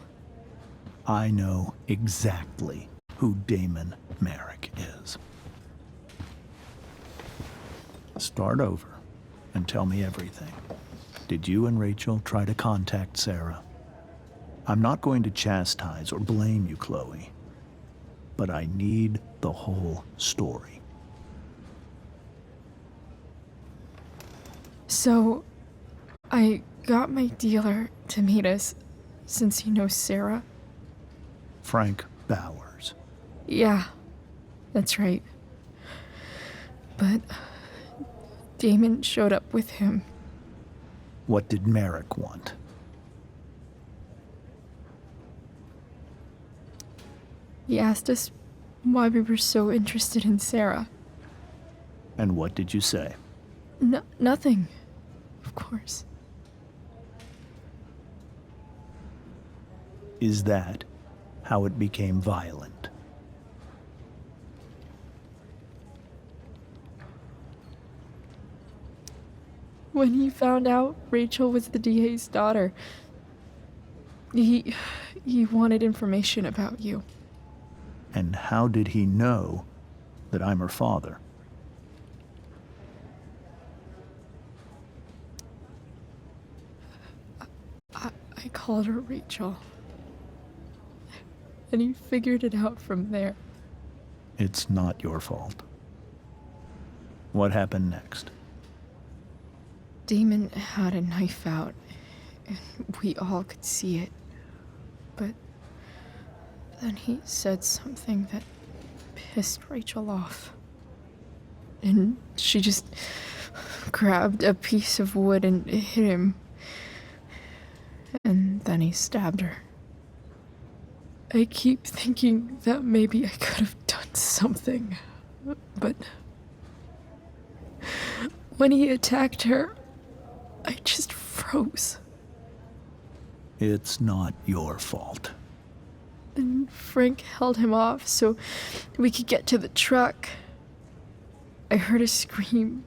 I know exactly who Damon Merrick is. Start over and tell me everything. Did you and Rachel try to contact Sarah? I'm not going to chastise or blame you, Chloe, but I need the whole story. So, I got my dealer to meet us, since he knows Sarah. Frank Bowers. Yeah, that's right. But Damon showed up with him. What did Merrick want? He asked us why we were so interested in Sarah. And what did you say? Nothing, of course. Is that how it became violent? When he found out Rachel was the DA's daughter, he wanted information about you. And how did he know that I'm her father? I called her Rachel. And he figured it out from there. It's not your fault. What happened next? Damon had a knife out, and we all could see it. But then he said something that pissed Rachel off. And she just grabbed a piece of wood and hit him. And then he stabbed her. I keep thinking that maybe I could have done something, but when he attacked her, I just froze. It's not your fault. And Frank held him off so we could get to the truck. I heard a scream,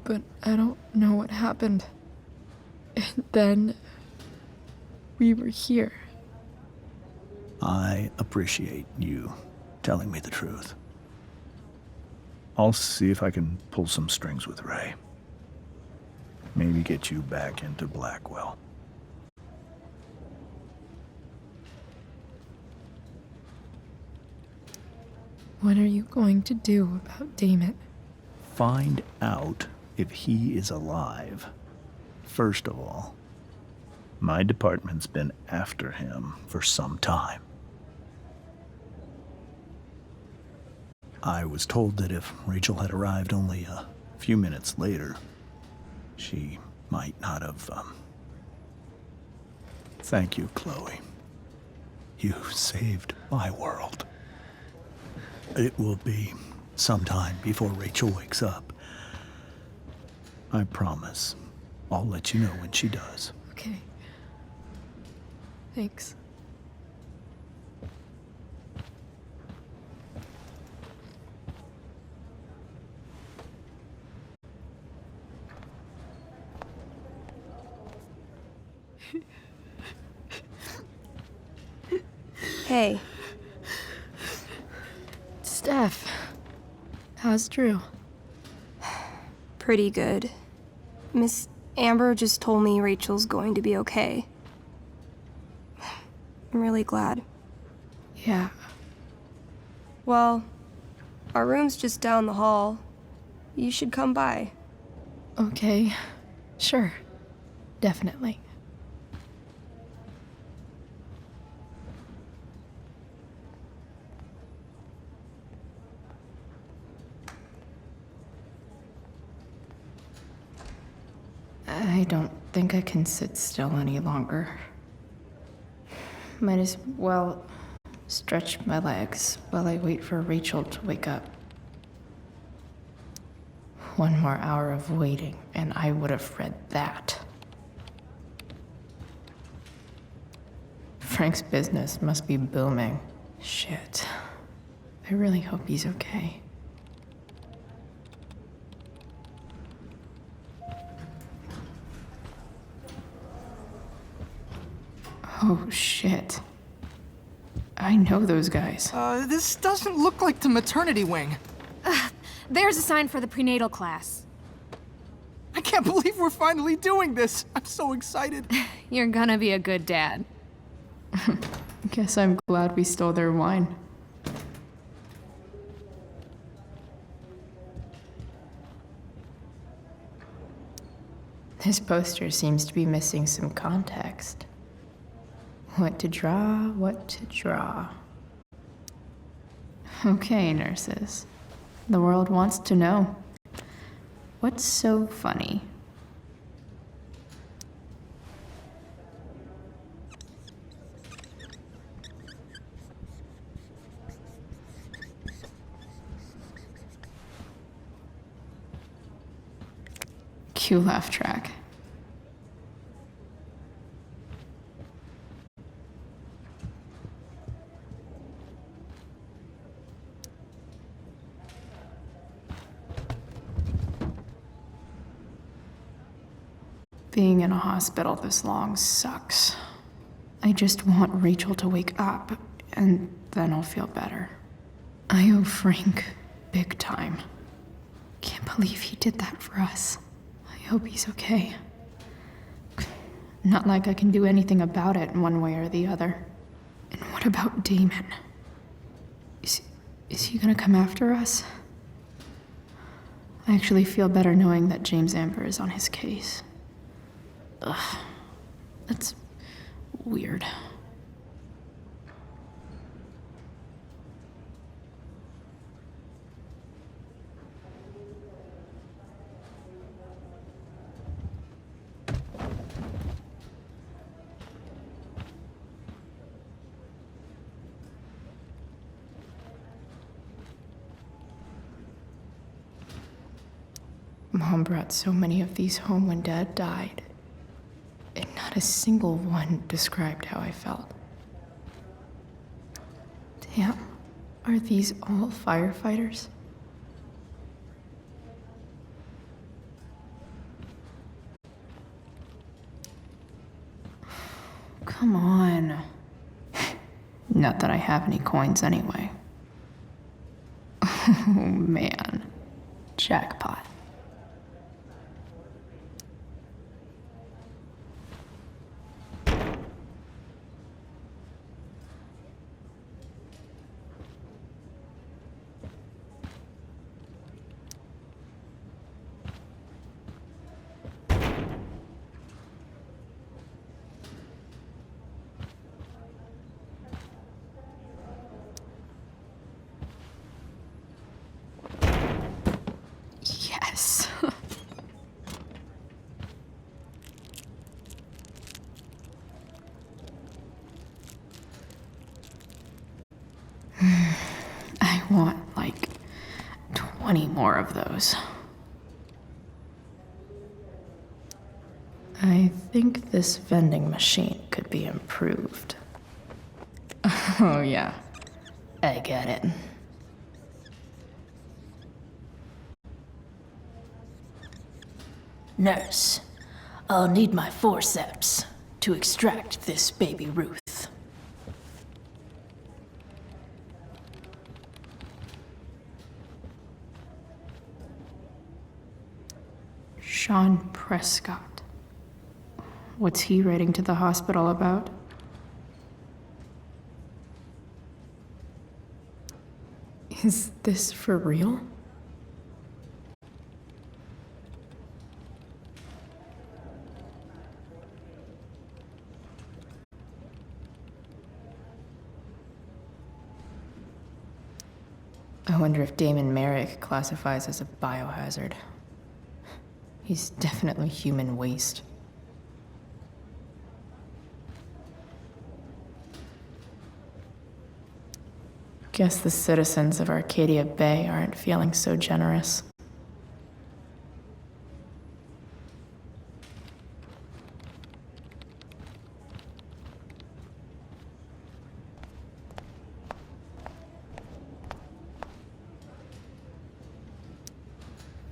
but I don't know what happened. And then we were here. I appreciate you telling me the truth. I'll see if I can pull some strings with Ray. Maybe get you back into Blackwell. What are you going to do about Damon? Find out if he is alive. First of all, my department's been after him for some time. I was told that if Rachel had arrived only a few minutes later, she might not have, Thank you, Chloe. You saved my world. It will be some time before Rachel wakes up. I promise. I'll let you know when she does. Okay. Thanks. Hey. Steph, how's Drew? Pretty good. Miss Amber just told me Rachel's going to be okay. I'm really glad. Yeah. Well, our room's just down the hall. You should come by. Okay. Sure. Definitely. I don't think I can sit still any longer. Might as well stretch my legs while I wait for Rachel to wake up. One more hour of waiting, and I would have read that. Frank's business must be booming. Shit. I really hope he's okay. Oh, shit. I know those guys. This doesn't look like the maternity wing. There's a sign for the prenatal class. I can't believe we're finally doing this. I'm so excited. You're gonna be a good dad. Guess I'm glad we stole their wine. This poster seems to be missing some context. What to draw, what to draw. Okay, nurses. The world wants to know. What's so funny? Cue laugh track. Being in a hospital this long sucks. I just want Rachel to wake up, and then I'll feel better. I owe Frank big time. Can't believe he did that for us. I hope he's okay. Not like I can do anything about it one way or the other. And what about Damon? Is he gonna come after us? I actually feel better knowing that James Amber is on his case. Ugh, that's weird. Mom brought so many of these home when Dad died, and not a single one described how I felt. Damn, are these all firefighters? Come on. Not that I have any coins anyway. Oh man, jackpot. Yes. I want like 20 more of those. I think this vending machine could be improved. Oh yeah, I get it. Nurse, I'll need my forceps to extract this baby Ruth. Sean Prescott. What's he writing to the hospital about? Is this for real? I wonder if Damon Merrick classifies as a biohazard. He's definitely human waste. Guess the citizens of Arcadia Bay aren't feeling so generous.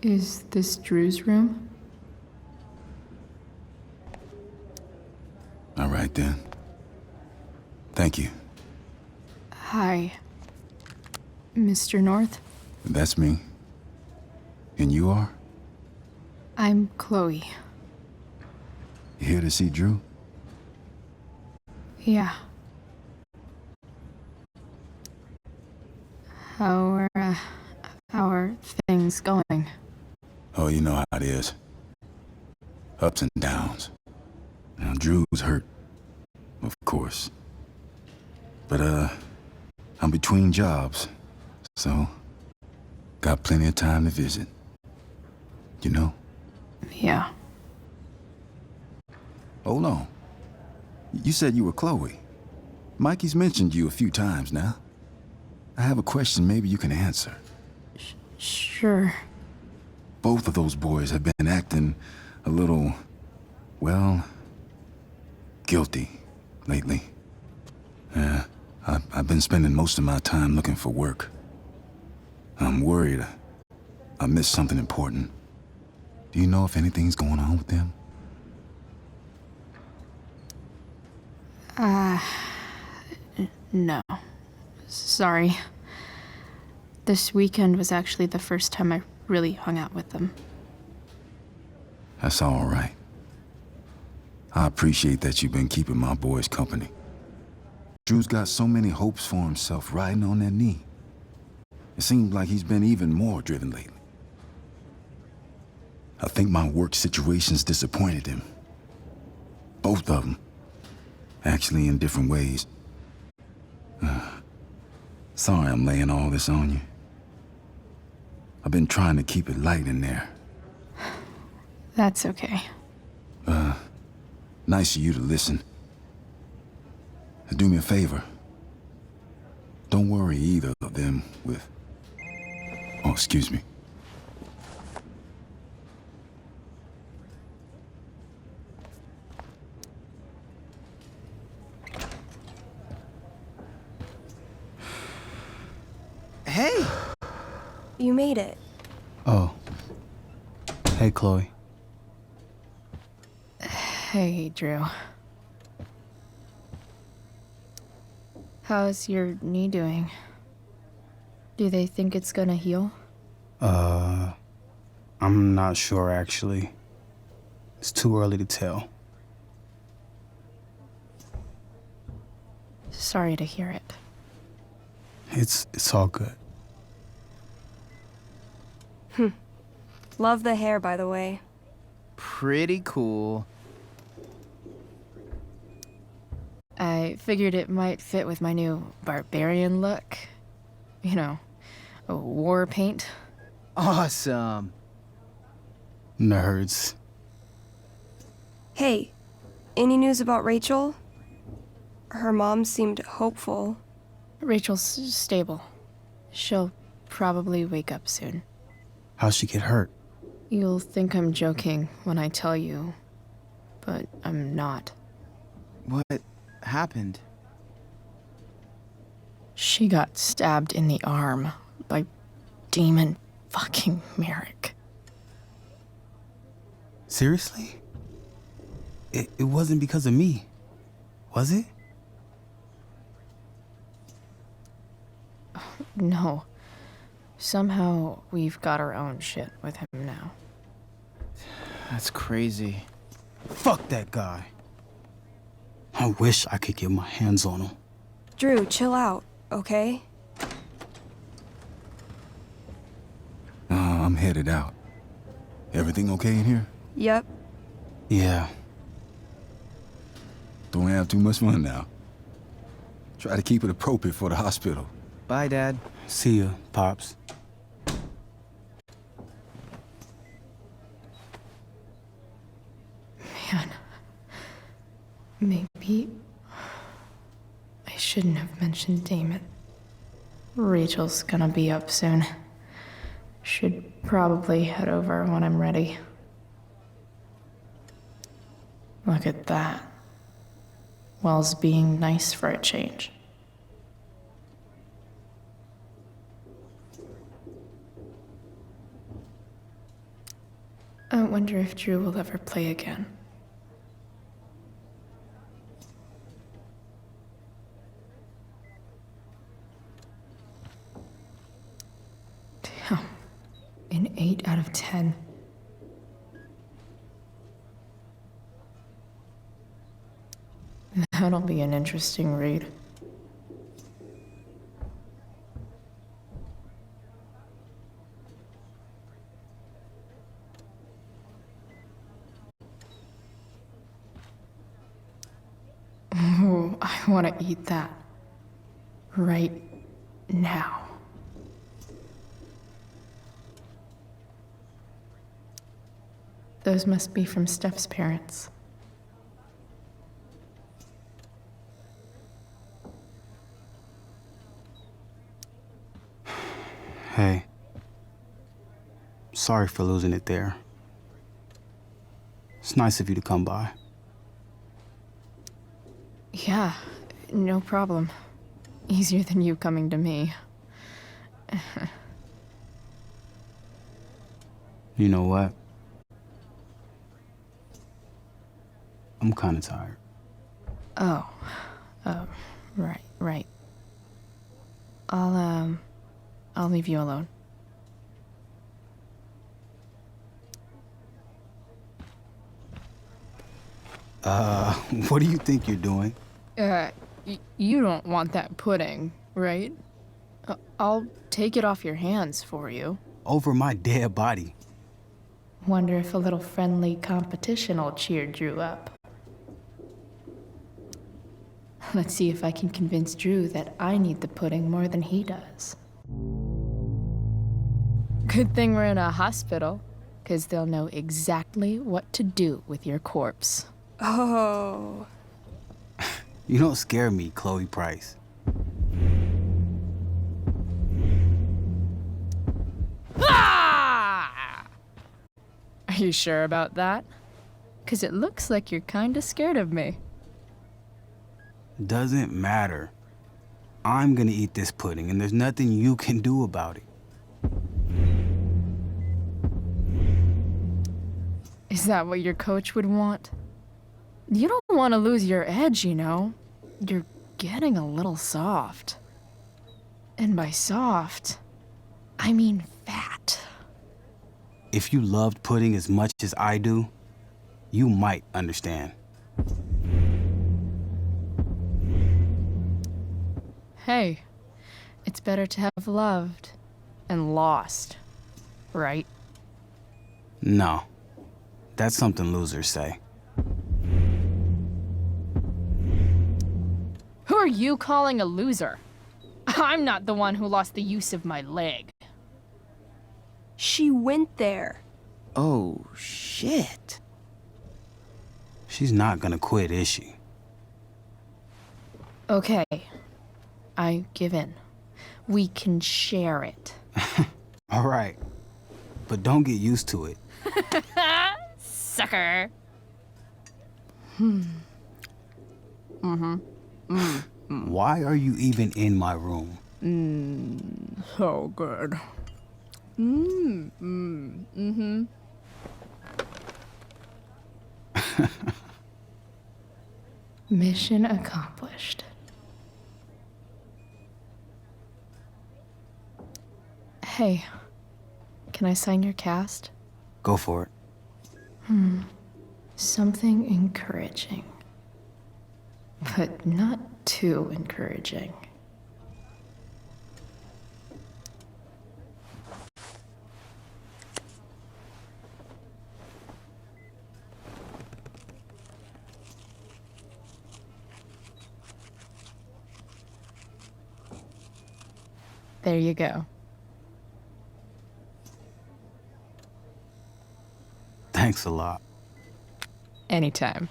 Is this Drew's room? All right then. Hi, Mr. North. That's me. And you are? I'm Chloe. You here to see Drew? Yeah. How are things going? Oh, you know how it is. Ups and downs. Now, Drew's hurt, of course. But, I'm between jobs, so got plenty of time to visit. You know? Yeah. Hold on. You said you were Chloe. Mikey's mentioned you a few times now. I have a question maybe you can answer. Sure. Both of those boys have been acting a little, well, guilty lately. Yeah, I've been spending most of my time looking for work. I'm worried I missed something important. Do you know if anything's going on with them? No. Sorry. This weekend was actually the first time I really hung out with them. That's all right. I appreciate that you've been keeping my boys company. Drew's got so many hopes for himself riding on that knee. It seems like he's been even more driven lately. I think my work situation's disappointed him. Both of them. Actually, in different ways. Sorry I'm laying all this on you. I've been trying to keep it light in there. That's okay. Nice of you to listen. Do me a favor. Don't worry either of them with... Oh, excuse me. Hey! You made it. Oh. Hey, Chloe. Hey, Drew. How's your knee doing? Do they think it's gonna heal? I'm not sure, actually. It's too early to tell. Sorry to hear it. It's all good. Love the hair, by the way. Pretty cool. I figured it might fit with my new barbarian look. You know, a war paint. Awesome. Nerds. Hey, any news about Rachel? Her mom seemed hopeful. Rachel's stable. She'll probably wake up soon. How'd she get hurt? You'll think I'm joking when I tell you, but I'm not. What happened? She got stabbed in the arm by Demon fucking Merrick. Seriously? It wasn't because of me, was it? No. Somehow we've got our own shit with him now. That's crazy. Fuck that guy. I wish I could get my hands on him. Drew, chill out, okay? I'm headed out. Everything okay in here? Yep. Yeah. Don't have too much fun now. Try to keep it appropriate for the hospital. Bye, Dad. See ya, Pops. Man. Maybe I shouldn't have mentioned Damon. Rachel's gonna be up soon. Should probably head over when I'm ready. Look at that. Wells being nice for a change. I wonder if Drew will ever play again. out of 10. That'll be an interesting read. Ooh, I want to eat that. Right now. Those must be from Steph's parents. Hey. Sorry for losing it there. It's nice of you to come by. Yeah, no problem. Easier than you coming to me. You know what? I'm kind of tired. Oh, right. I'll leave you alone. What do you think you're doing? You don't want that pudding, right? I'll take it off your hands for you. Over my dead body. Wonder if a little friendly competition'll cheer Drew up. Let's see if I can convince Drew that I need the pudding more than he does. Good thing we're in a hospital, 'cause they'll know exactly what to do with your corpse. Oh. You don't scare me, Chloe Price. Ah! Are you sure about that? 'Cause it looks like you're kinda scared of me. Doesn't matter. I'm gonna eat this pudding, and there's nothing you can do about it. Is that what your coach would want? You don't want to lose your edge, you know. You're getting a little soft. And by soft, I mean fat. If you loved pudding as much as I do, you might understand. Hey, it's better to have loved and lost, right? No. That's something losers say. Who are you calling a loser? I'm not the one who lost the use of my leg. She went there. Oh, shit. She's not gonna quit, is she? Okay, I give in. We can share it. All right. But don't get used to it. Sucker. Why are you even in my room? So good. Mission accomplished. Hey, can I sign your cast? Go for it. Something encouraging. But not too encouraging. There you go. Thanks a lot. Anytime.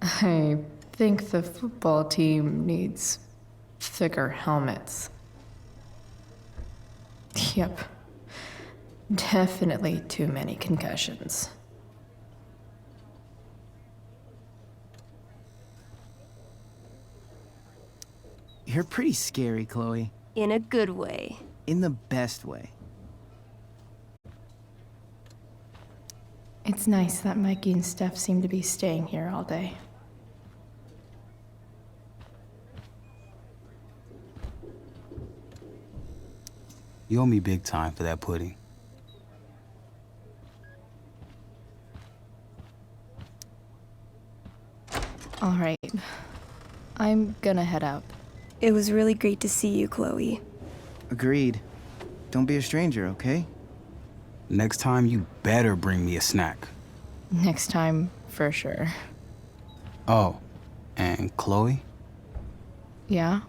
I think the football team needs thicker helmets. Yep. Definitely too many concussions. You're pretty scary, Chloe. In a good way. In the best way. It's It's nice that Mikey and Steph seem to be staying here all day. You owe me big time for that pudding. All right. I'm gonna head out. It was really great to see you, Chloe. Agreed. Don't be a stranger, okay? Next time, you better bring me a snack. Next time, for sure. Oh, and Chloe? Yeah?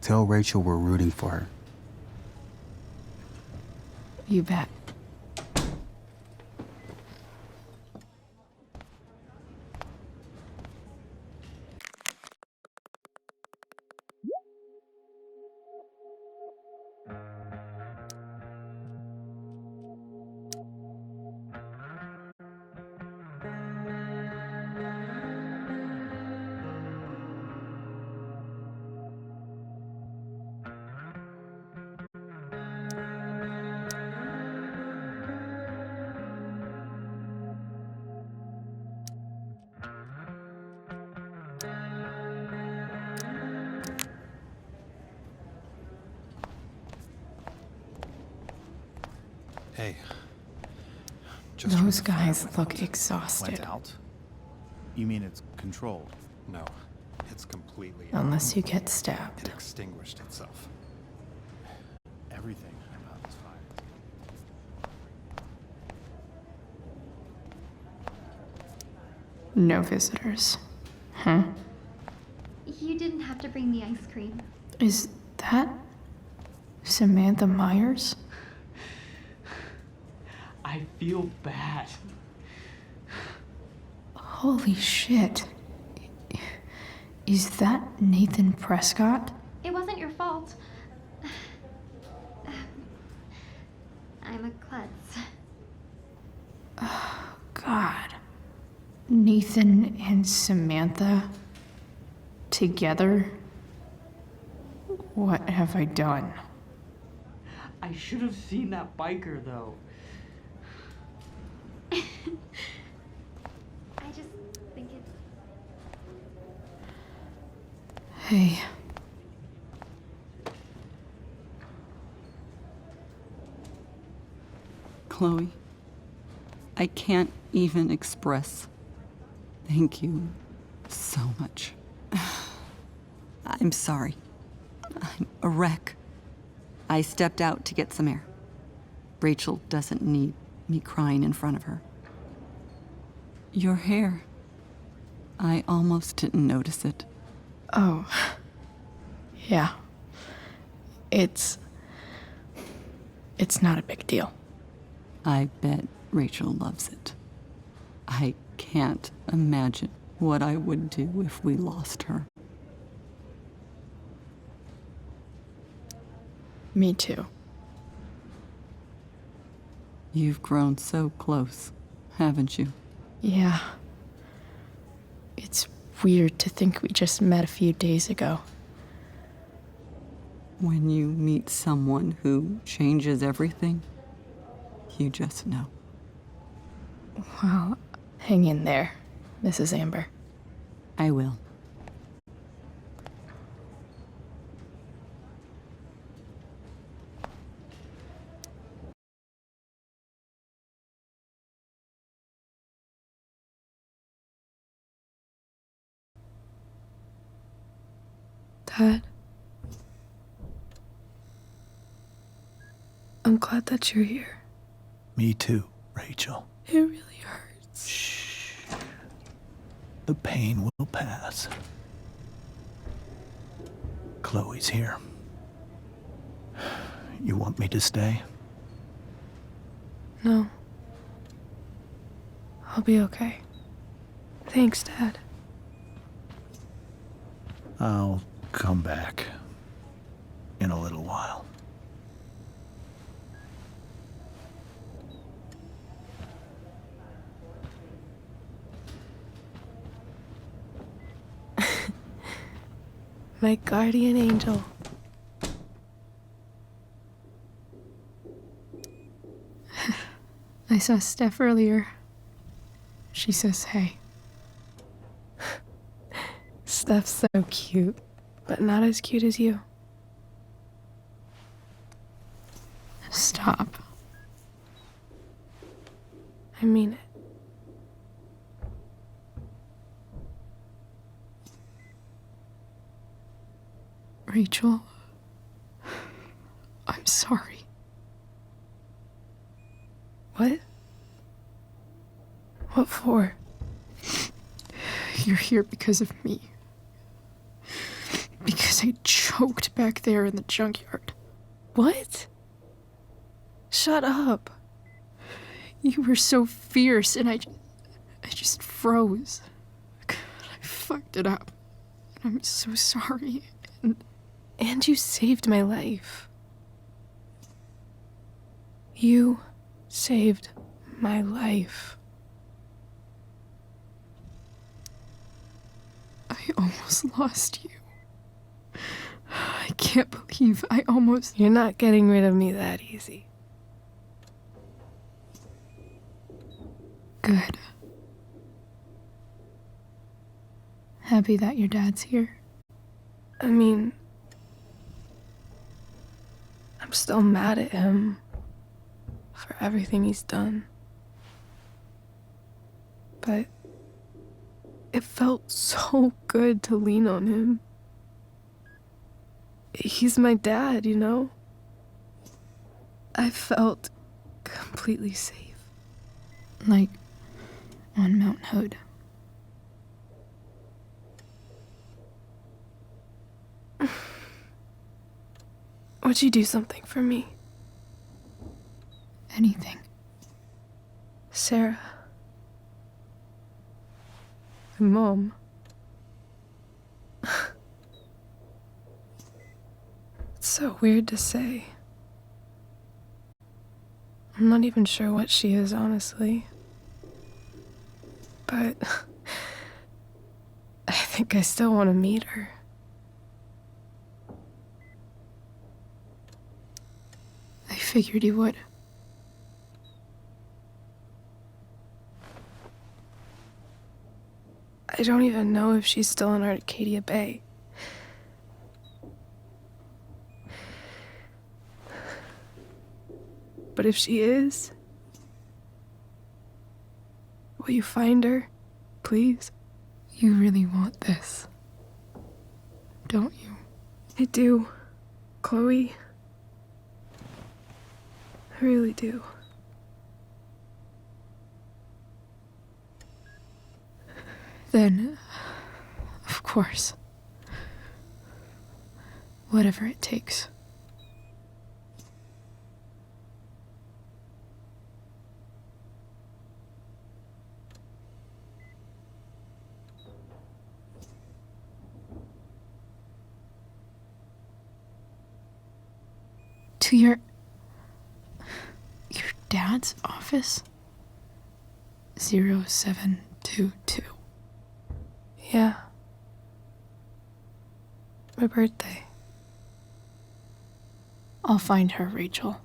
Tell Rachel we're rooting for her. You bet. Hey. Those guys look exhausted. Went out? You mean it's controlled? No, it's completely Unless you get stabbed. It extinguished itself. Everything about this fire. No visitors. Huh? You didn't have to bring me ice cream. Is that Samantha Myers? I feel bad. Holy shit. Is that Nathan Prescott? It wasn't your fault. I'm a klutz. Oh, God. Nathan and Samantha together? What have I done? I should have seen that biker, though. I just think it's... Hey. Chloe, I can't even express thank you so much. I'm sorry. I'm a wreck. I stepped out to get some air. Rachel doesn't need me crying in front of her. Your hair. I almost didn't notice it. Oh. Yeah. It's not a big deal. I bet Rachel loves it. I can't imagine what I would do if we lost her. Me too. You've grown so close, haven't you? Yeah. It's weird to think we just met a few days ago. When you meet someone who changes everything, you just know. Well, hang in there, Mrs. Amber. I will. Dad, I'm glad that you're here. Me too, Rachel. It really hurts. Shh. The pain will pass. Chloe's here. You want me to stay? No. I'll be okay. Thanks, Dad. I'll come back in a little while. My guardian angel. I saw Steph earlier. She says hey. Steph's so cute, but not as cute as you. Stop. I mean it. Rachel, I'm sorry. What? What for? You're here because of me. Because I choked back there in the junkyard. What? Shut up. You were so fierce and I just froze. I fucked it up. I'm so sorry. And you saved my life. You saved my life. I almost lost you. I can't believe I almost... You're not getting rid of me that easy. Good. Happy that your dad's here? I mean... I'm still mad at him for everything he's done. But it felt so good to lean on him. He's my dad, you know? I felt completely safe. Like on Mount Hood. Would you do something for me? Anything. Sarah. My mom. It's so weird to say. I'm not even sure what she is, honestly. But I think I still want to meet her. I figured you would. I don't even know if she's still in Arcadia Bay. But if she is, will you find her, please? You really want this, don't you? I do, Chloe. I really do. Then, of course, whatever it takes. To your dad's office? 0722. Yeah. My birthday. I'll find her, Rachel.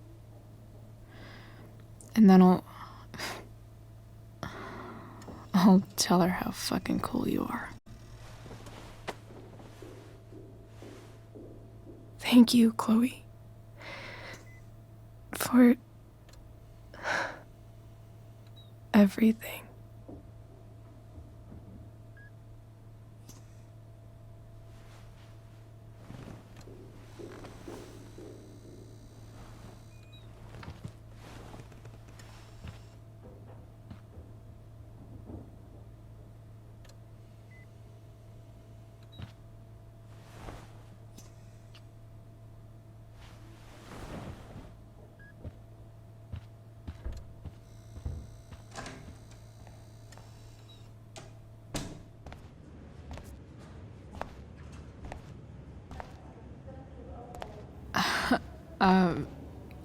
And then I'll tell her how fucking cool you are. Thank you, Chloe. For everything.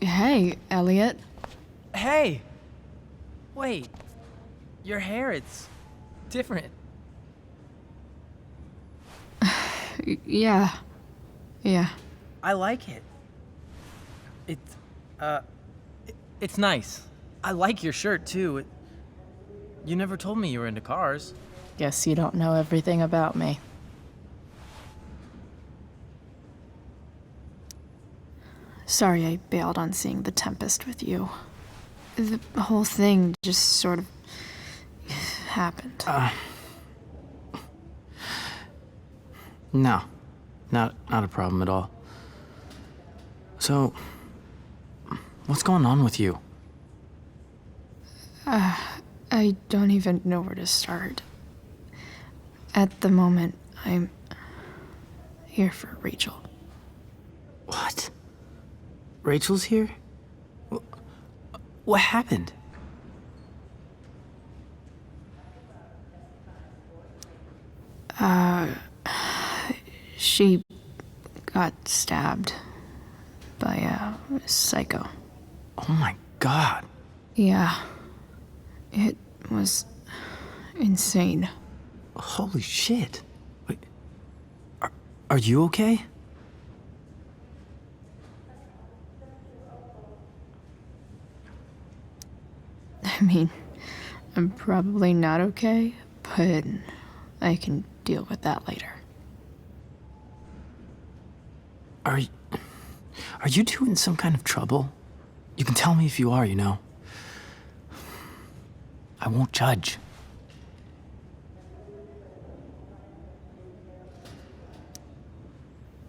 Hey, Elliot. Hey! Wait. Your hair, it's different. Yeah. I like it. It's nice. I like your shirt, too. You never told me you were into cars. Guess you don't know everything about me. Sorry I bailed on seeing The Tempest with you. The whole thing just sort of happened. No. Not a problem at all. So, what's going on with you? I don't even know where to start. At the moment, I'm here for Rachel. What? Rachel's here? What happened? She got stabbed by a psycho. Oh my god. Yeah. It was insane. Holy shit. Wait. Are you okay? I mean, I'm probably not okay, but I can deal with that later. Are you two in some kind of trouble? You can tell me if you are, you know. I won't judge.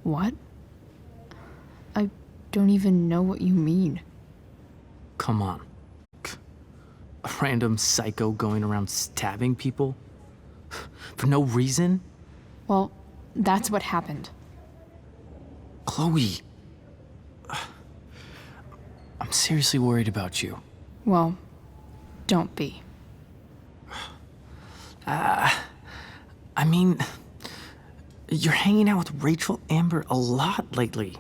What? I don't even know what you mean. Come on. A random psycho going around stabbing people? For no reason? Well, that's what happened. Chloe. I'm seriously worried about you. Well, don't be. I mean, you're hanging out with Rachel Amber a lot lately,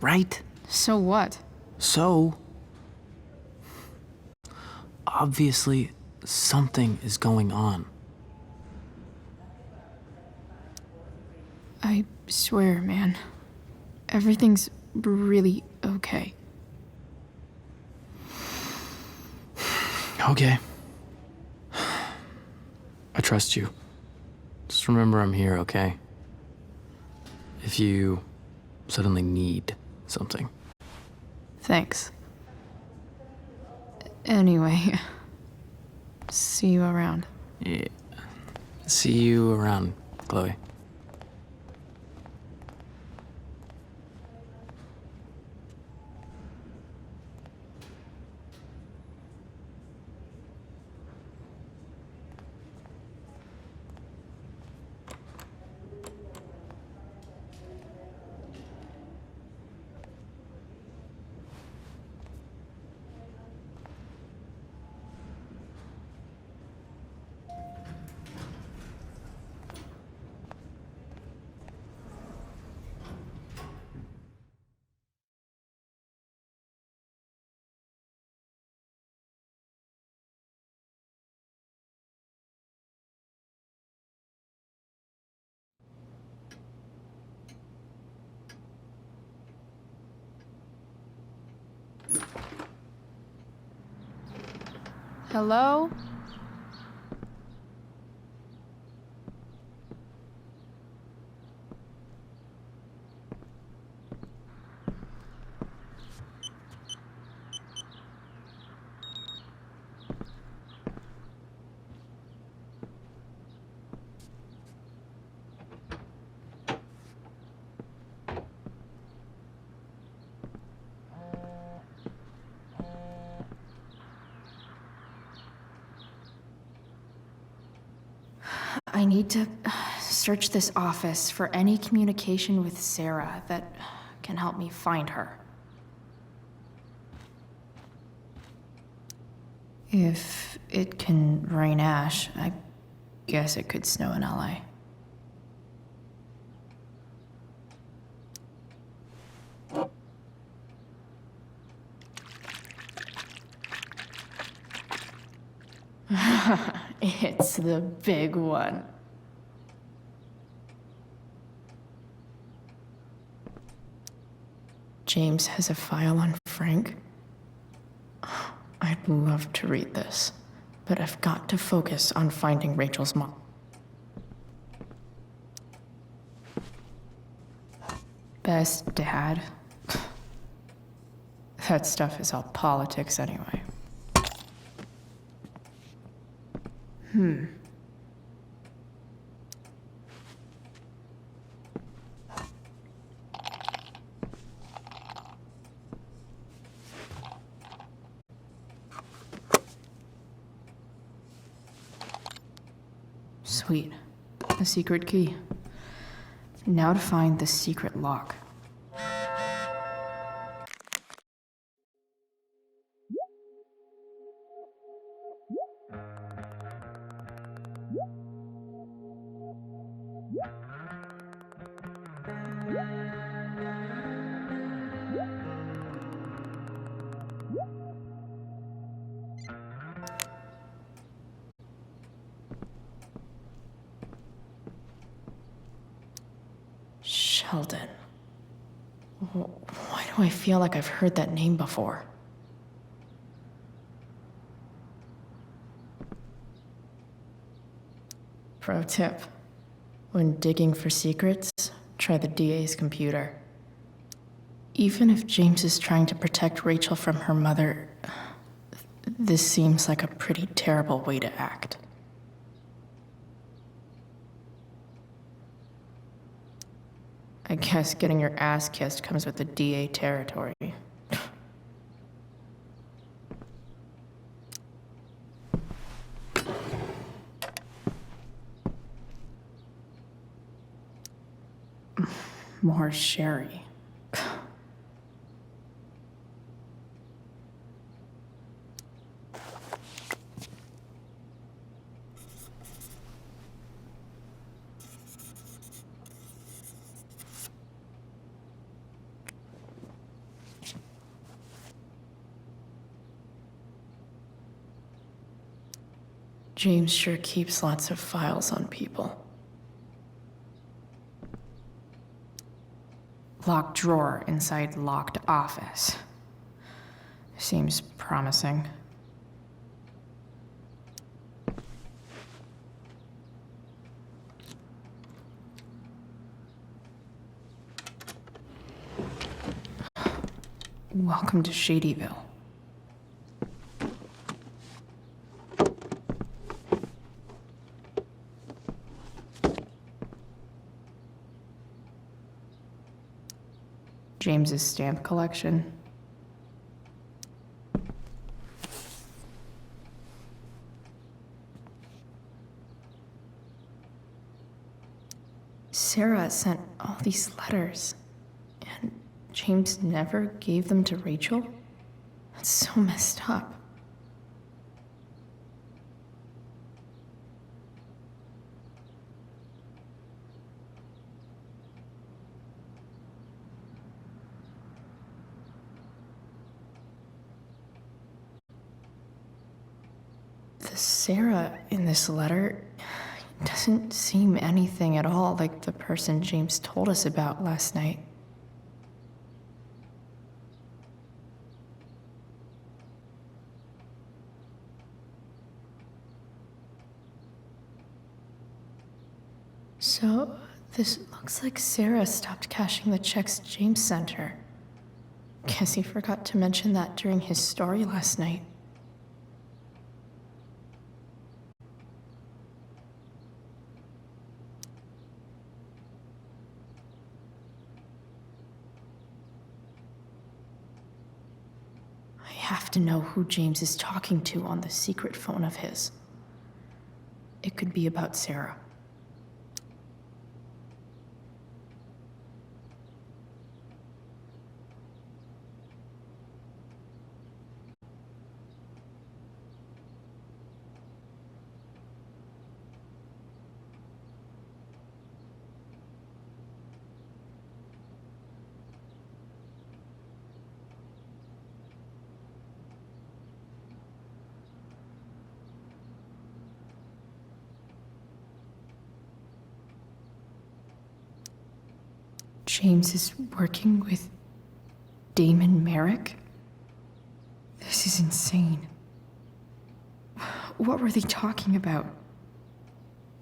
right? So what? So, obviously, something is going on. I swear, man. Everything's really okay. Okay. I trust you. Just remember I'm here, okay? If you suddenly need something. Thanks. Anyway, see you around. Yeah. See you around, Chloe. Hello? I need to search this office for any communication with Sarah that can help me find her. If it can rain ash, I guess it could snow in LA. It's the big one. James has a file on Frank. I'd love to read this, but but I've got to focus on finding Rachel's mom. Best dad? That stuff is all politics anyway. Sweet. A secret key. Now to find the secret lock. Sheldon. Why do I feel like I've heard that name before? Pro tip. When digging for secrets, try the DA's computer. Even if James is trying to protect Rachel from her mother, this seems like a pretty terrible way to act. I guess getting your ass kissed comes with the DA territory. More sherry. James sure keeps lots of files on people. Locked drawer inside locked office. Seems promising. Welcome to Shadyville. James's stamp collection. Sarah sent all these letters, and James never gave them to Rachel? That's so messed up. The Sarah in this letter doesn't seem anything at all like the person James told us about last night. So, this looks like Sarah stopped cashing the checks James sent her. Guess he forgot to mention that during his story last night. I have to know who James is talking to on the secret phone of his. It could be about Sarah. James is working with Damon Merrick? This is insane. What were they talking about?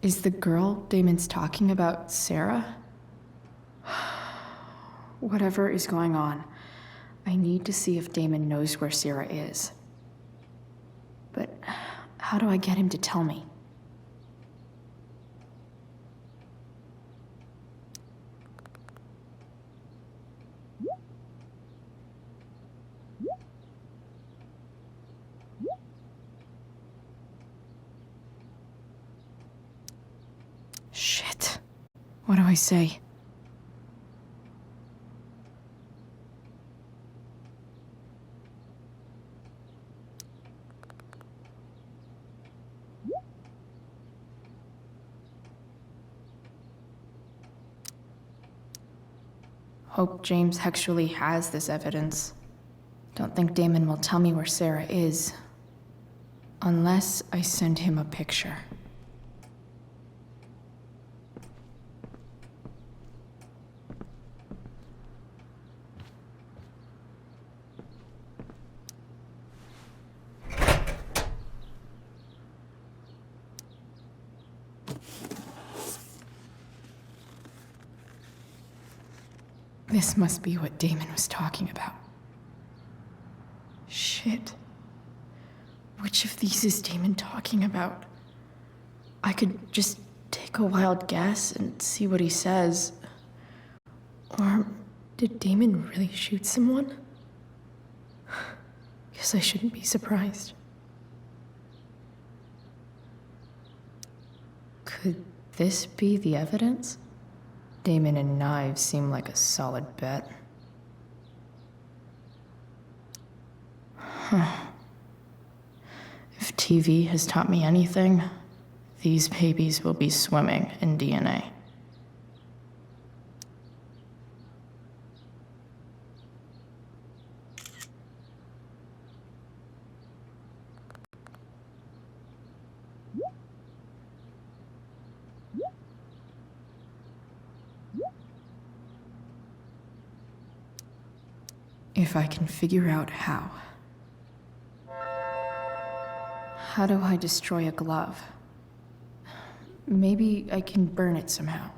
Is the girl Damon's talking about Sarah? Whatever is going on, I need to see if Damon knows where Sarah is. But how do I get him to tell me? Shit. What do I say? Hope James actually has this evidence. Don't think Damon will tell me where Sarah is. Unless I send him a picture. This must be what Damon was talking about. Shit. Which of these is Damon talking about? I could just take a wild guess and see what he says. Or did Damon really shoot someone? Guess I shouldn't be surprised. Could this be the evidence? Damon and knives seem like a solid bet. Huh. If TV has taught me anything, these babies will be swimming in DNA. If I can figure out how. How do I destroy a glove? Maybe I can burn it somehow.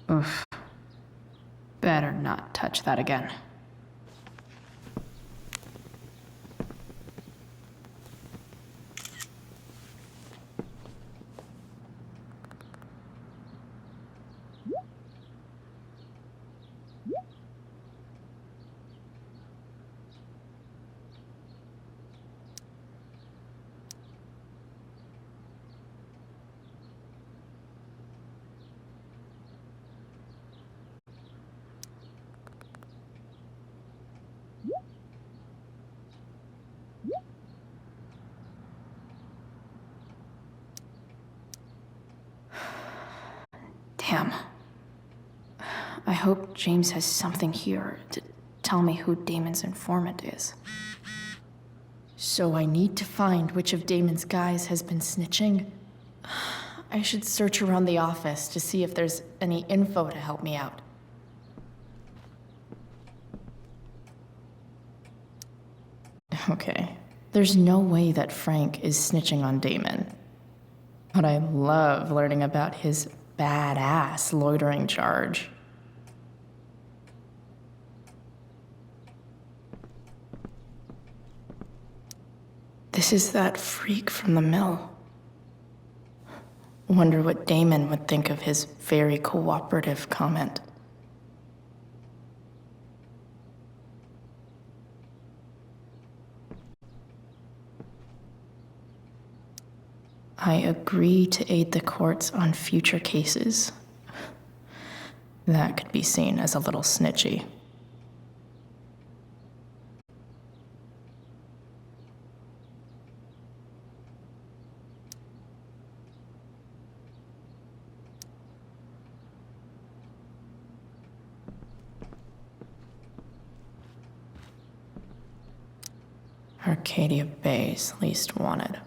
Oof. Better not touch that again. Damn. I hope James has something here to tell me who Damon's informant is. So I need to find which of Damon's guys has been snitching. I should search around the office to see if there's any info to help me out. Okay, there's no way that Frank is snitching on Damon. But I love learning about his badass loitering charge. This is that freak from the mill. Wonder what Damon would think of his very cooperative comment. I agree to aid the courts on future cases. That could be seen as a little snitchy. Arcadia Bay's least wanted.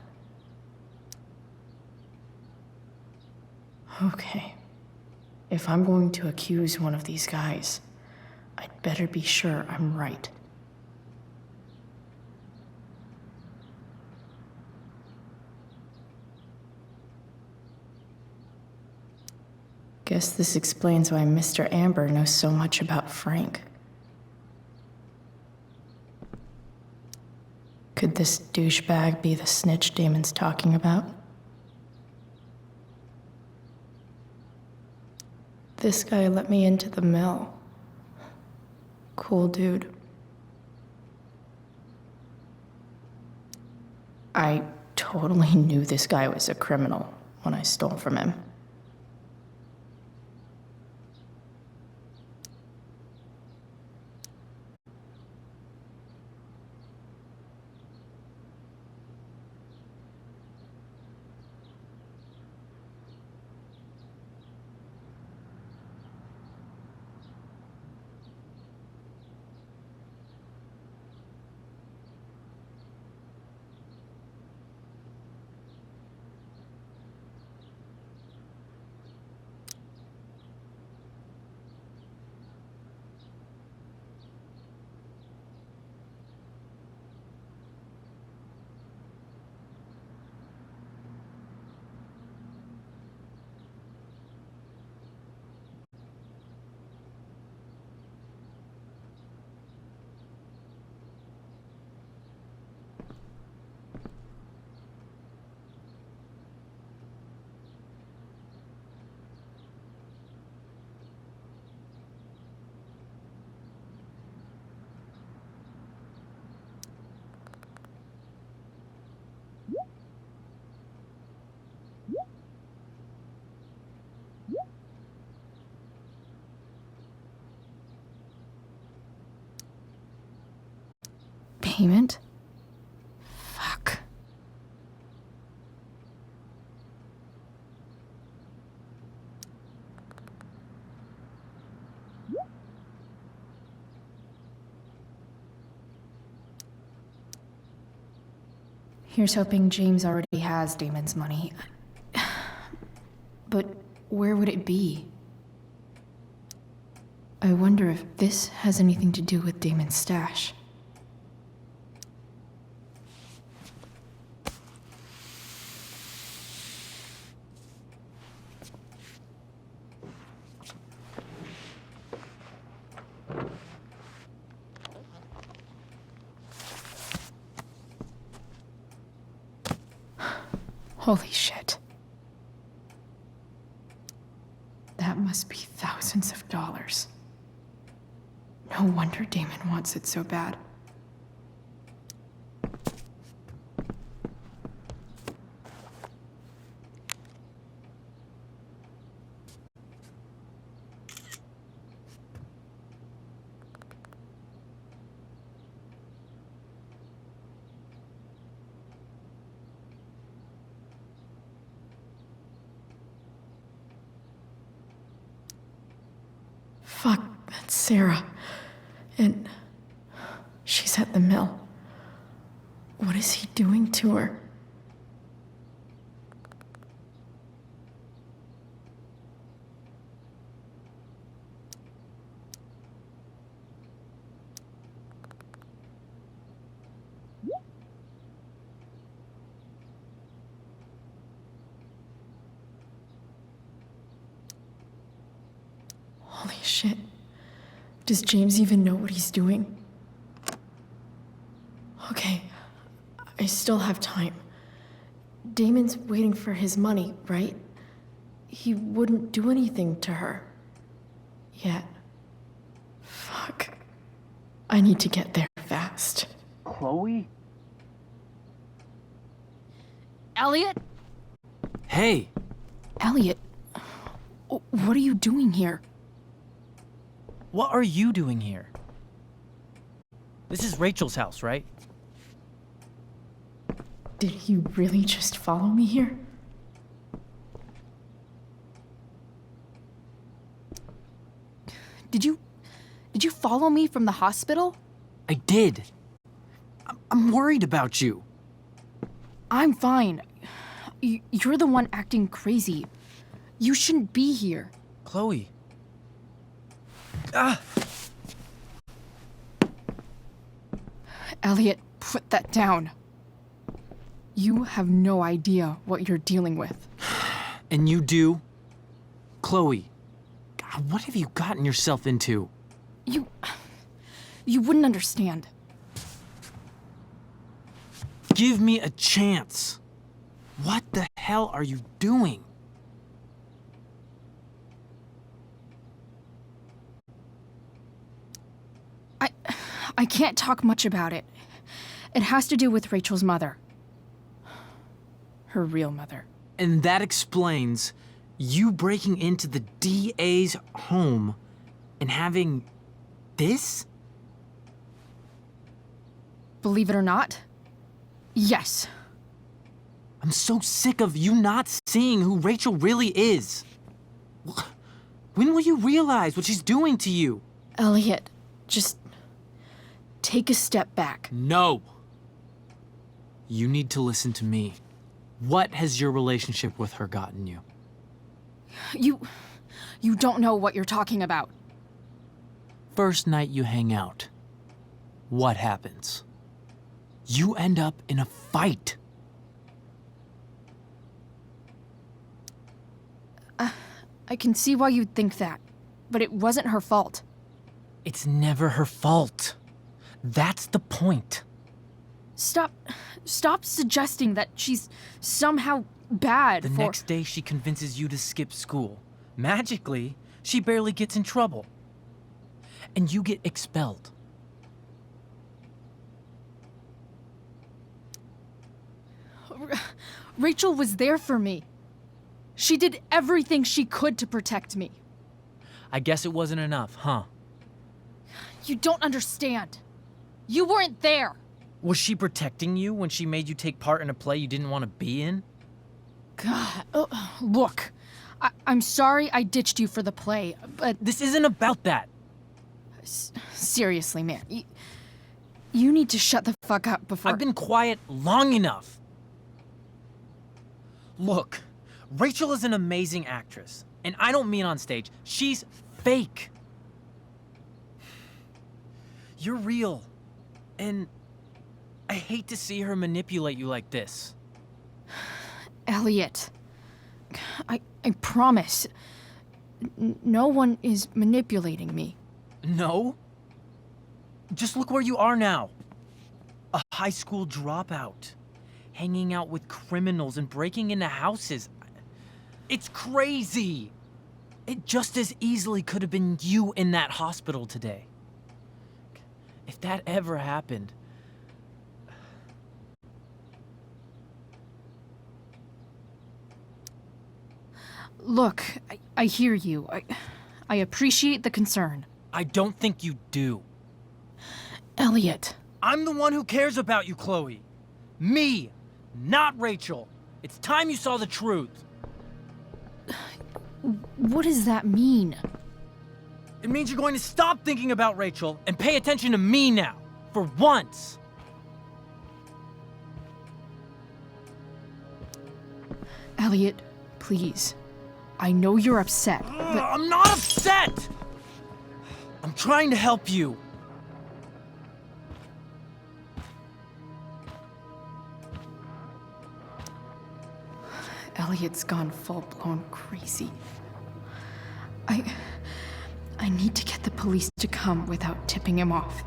Okay. If I'm going to accuse one of these guys, I'd better be sure I'm right. Guess this explains why Mr. Amber knows so much about Frank. Could this douchebag be the snitch Damon's talking about? This guy let me into the mill. Cool dude. I totally knew this guy was a criminal when I stole from him. Payment? Fuck. Here's hoping James already has Damon's money. But where would it be? I wonder if this has anything to do with Damon's stash. Holy shit. That must be thousands of dollars. No wonder Damon wants it so bad. Fuck, that's Sarah. And she's at the mill. What is he doing to her? Holy shit. Does James even know what he's doing? Okay, I still have time. Damon's waiting for his money, right? He wouldn't do anything to her. Yet. Fuck. I need to get there fast. Chloe? Elliot? Hey! Elliot, what are you doing here? What are you doing here? This is Rachel's house, right? Did he really just follow me here? Did you follow me from the hospital? I did. I'm worried about you. I'm fine. You're the one acting crazy. You shouldn't be here. Chloe. Ah! Elliot, put that down. You have no idea what you're dealing with. And you do? Chloe, God, what have you gotten yourself into? You wouldn't understand. Give me a chance. What the hell are you doing? I can't talk much about it. It has to do with Rachel's mother. Her real mother. And that explains you breaking into the DA's home and having this? Believe it or not, yes. I'm so sick of you not seeing who Rachel really is. When will you realize what she's doing to you? Elliot, just take a step back. No. You need to listen to me. What has your relationship with her gotten you? You don't know what you're talking about. First night you hang out, what happens? You end up in a fight. I can see why you'd think that, but it wasn't her fault. It's never her fault. That's the point. Stop suggesting that she's somehow bad. The next day she convinces you to skip school. Magically, she barely gets in trouble. And you get expelled. Rachel was there for me. She did everything she could to protect me. I guess it wasn't enough, huh? You don't understand. You weren't there. Was she protecting you when she made you take part in a play you didn't want to be in? God, look. I'm sorry I ditched you for the play, but... This isn't about that. Seriously, man. You need to shut the fuck up before... I've been quiet long enough. Look, Rachel is an amazing actress. And I don't mean on stage. She's fake. You're real. And I hate to see her manipulate you like this. Elliot, I promise. No one is manipulating me. No? Just look where you are now. A high school dropout. Hanging out with criminals and breaking into houses. It's crazy. It just as easily could have been you in that hospital today. If that ever happened... Look, I hear you. I appreciate the concern. I don't think you do. Elliot. I'm the one who cares about you, Chloe. Me, not Rachel. It's time you saw the truth. What does that mean? It means you're going to stop thinking about Rachel and pay attention to me now. For once. Elliot, please. I know you're upset, but... I'm not upset! I'm trying to help you. Elliot's gone full-blown crazy. I need to get the police to come without tipping him off.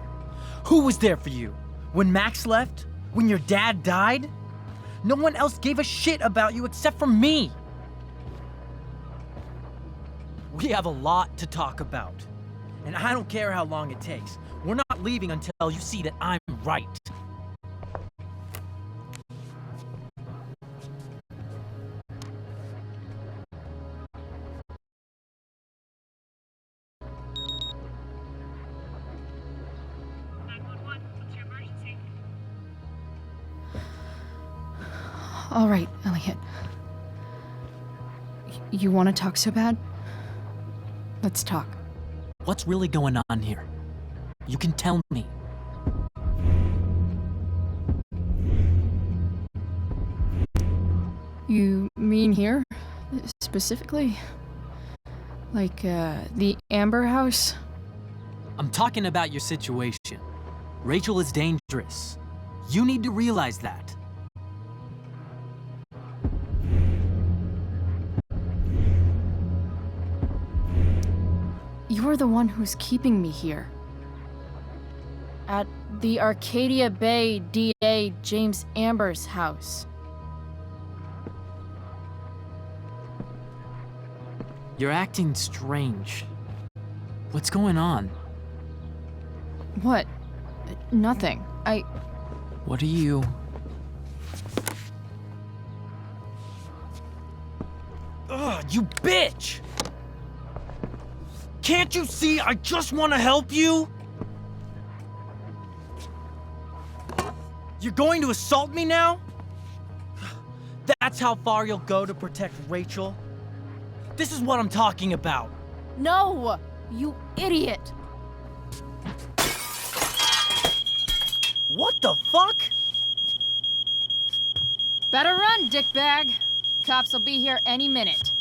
Who was there for you? When Max left? When your dad died? No one else gave a shit about you except for me. We have a lot to talk about. And I don't care how long it takes. We're not leaving until you see that I'm right. All right, Elliot. You want to talk so bad? Let's talk. What's really going on here? You can tell me. You mean here? Specifically? Like, the Amber House? I'm talking about your situation. Rachel is dangerous. You need to realize that. You're the one who's keeping me here. At the Arcadia Bay DA James Amber's house. You're acting strange. What's going on? What? Nothing. What are you... Ugh, you bitch! Can't you see I just want to help you? You're going to assault me now? That's how far you'll go to protect Rachel? This is what I'm talking about. No! You idiot! What the fuck? Better run, dickbag. Cops will be here any minute.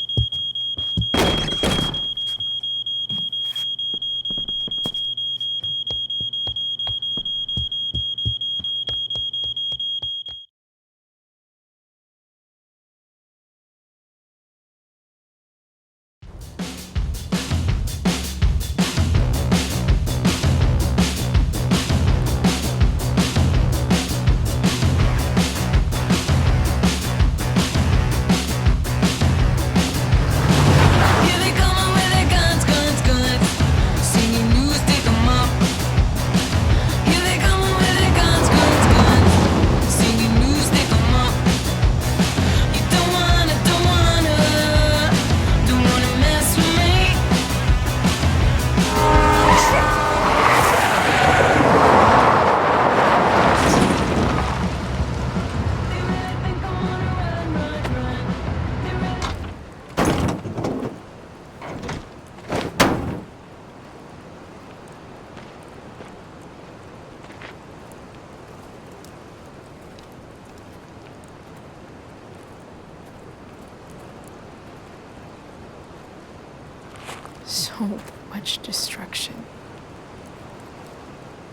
So much destruction.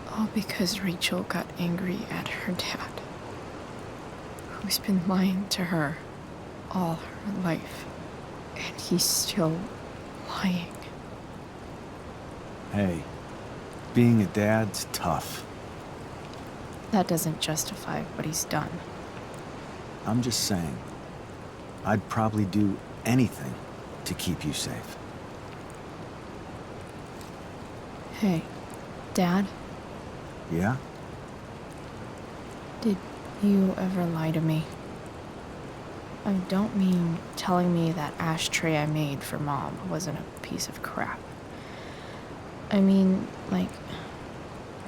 All because Rachel got angry at her dad, who's been lying to her all her life, and he's still lying. Hey, being a dad's tough. That doesn't justify what he's done. I'm just saying, I'd probably do anything to keep you safe. Hey, Dad, Yeah? did you ever lie to me? I don't mean telling me that ashtray I made for Mom wasn't a piece of crap. I mean, like,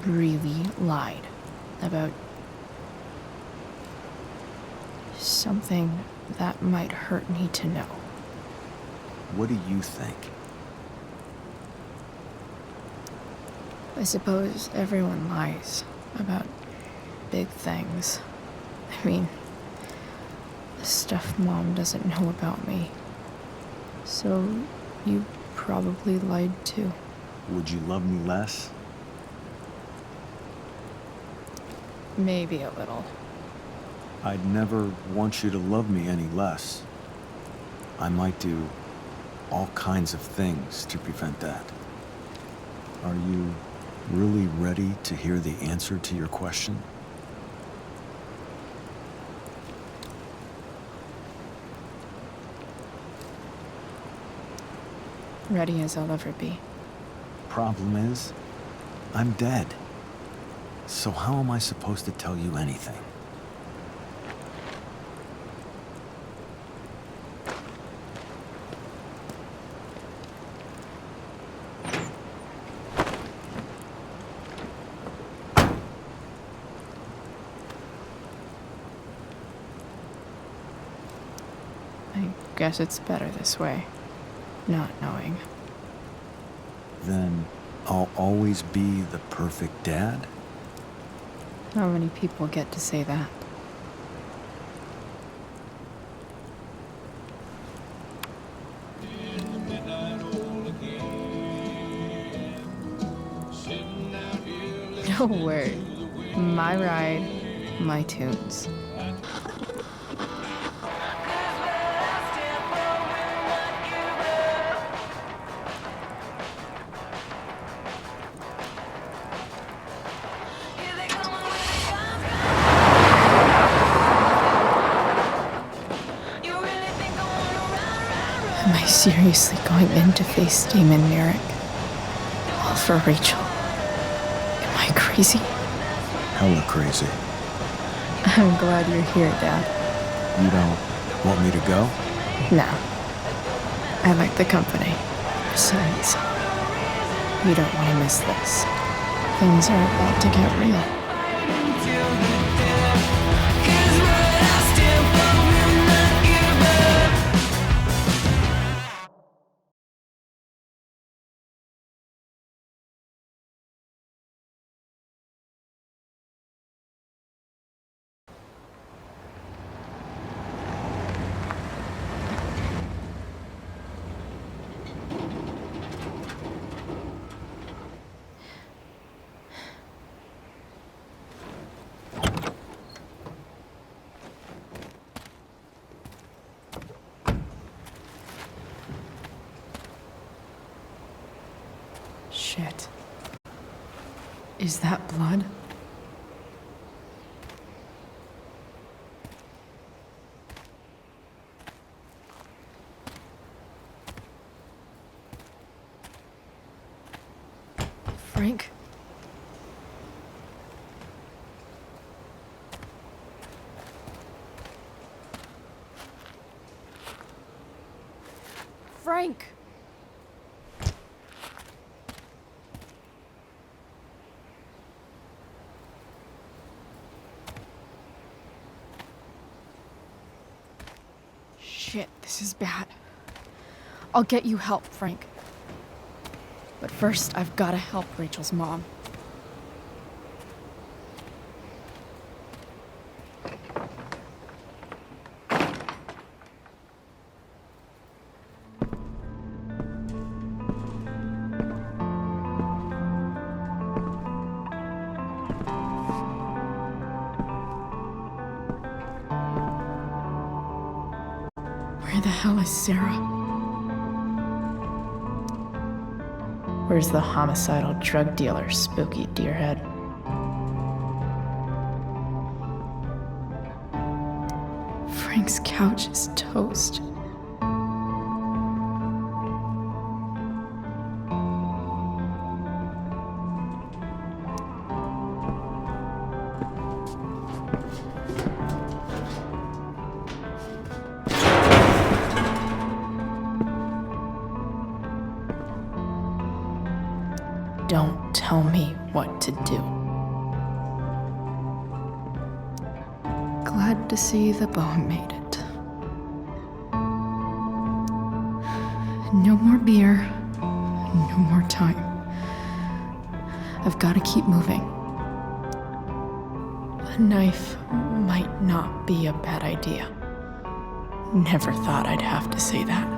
really lied about something that might hurt me to know. What do you think? I suppose everyone lies about big things. I mean, the stuff Mom doesn't know about me. So you probably lied too. Would you love me less? Maybe a little. I'd never want you to love me any less. I might do all kinds of things to prevent that. Are you really ready to hear the answer to your question? Ready as I'll ever be. Problem is, I'm dead. So how am I supposed to tell you anything? I guess it's better this way, not knowing. Then I'll always be the perfect dad? How many people get to say that? No word. My ride, my tunes. Am I seriously going in to face Damon Merrick? All for Rachel? Am I crazy? Hella crazy. I'm glad you're here, Dad. You don't want me to go? No. I like the company. Besides, you don't want to miss this. Things are about to get real. Shit. Is that blood? Frank? Frank! Shit, this is bad. I'll get you help, Frank. But first, I've gotta help Rachel's mom. Where the hell is Sarah? Where's the homicidal drug dealer, Spooky Deerhead? Frank's couch is toast. Don't tell me what to do. Glad to see the bone made it. No more beer, no more time. I've got to keep moving. A knife might not be a bad idea. Never thought I'd have to say that.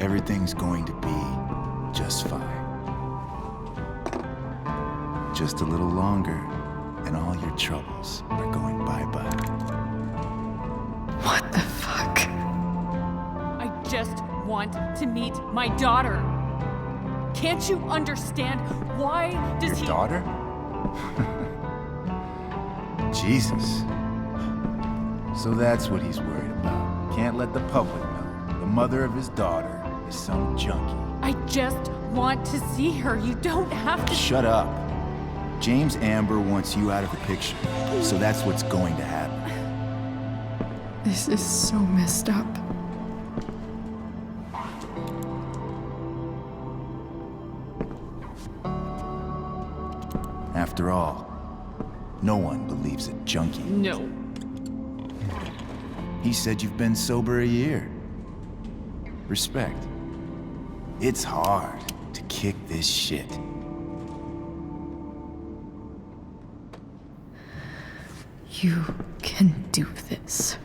Everything's going to be just fine. Just a little longer, and all your troubles are going bye-bye. What the fuck? I just want to meet my daughter. Can't you understand? Why does Your daughter? Jesus. So that's what he's worried about. Can't let the public know. The mother of his daughter is some junkie. I just want to see her. You don't have to. Shut up. James Amber wants you out of the picture, so that's what's going to happen. This is so messed up. After all, no one believes a junkie. No. He said you've been sober a year. Respect. It's hard to kick this shit. You can do this.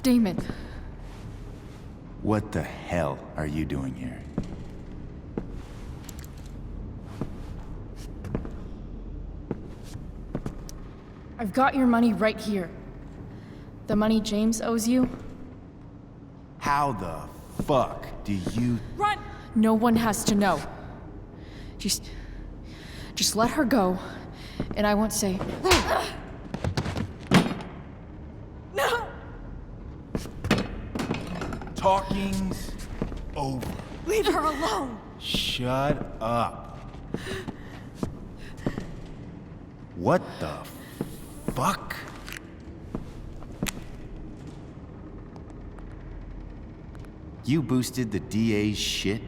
Damon. What the hell are you doing here? I've got your money right here. The money James owes you. How the fuck do you... Run! No one has to know. Just let her go, and I won't say... No! Talking's over. Leave her alone! Shut up. What the fuck? You boosted the DA's shit?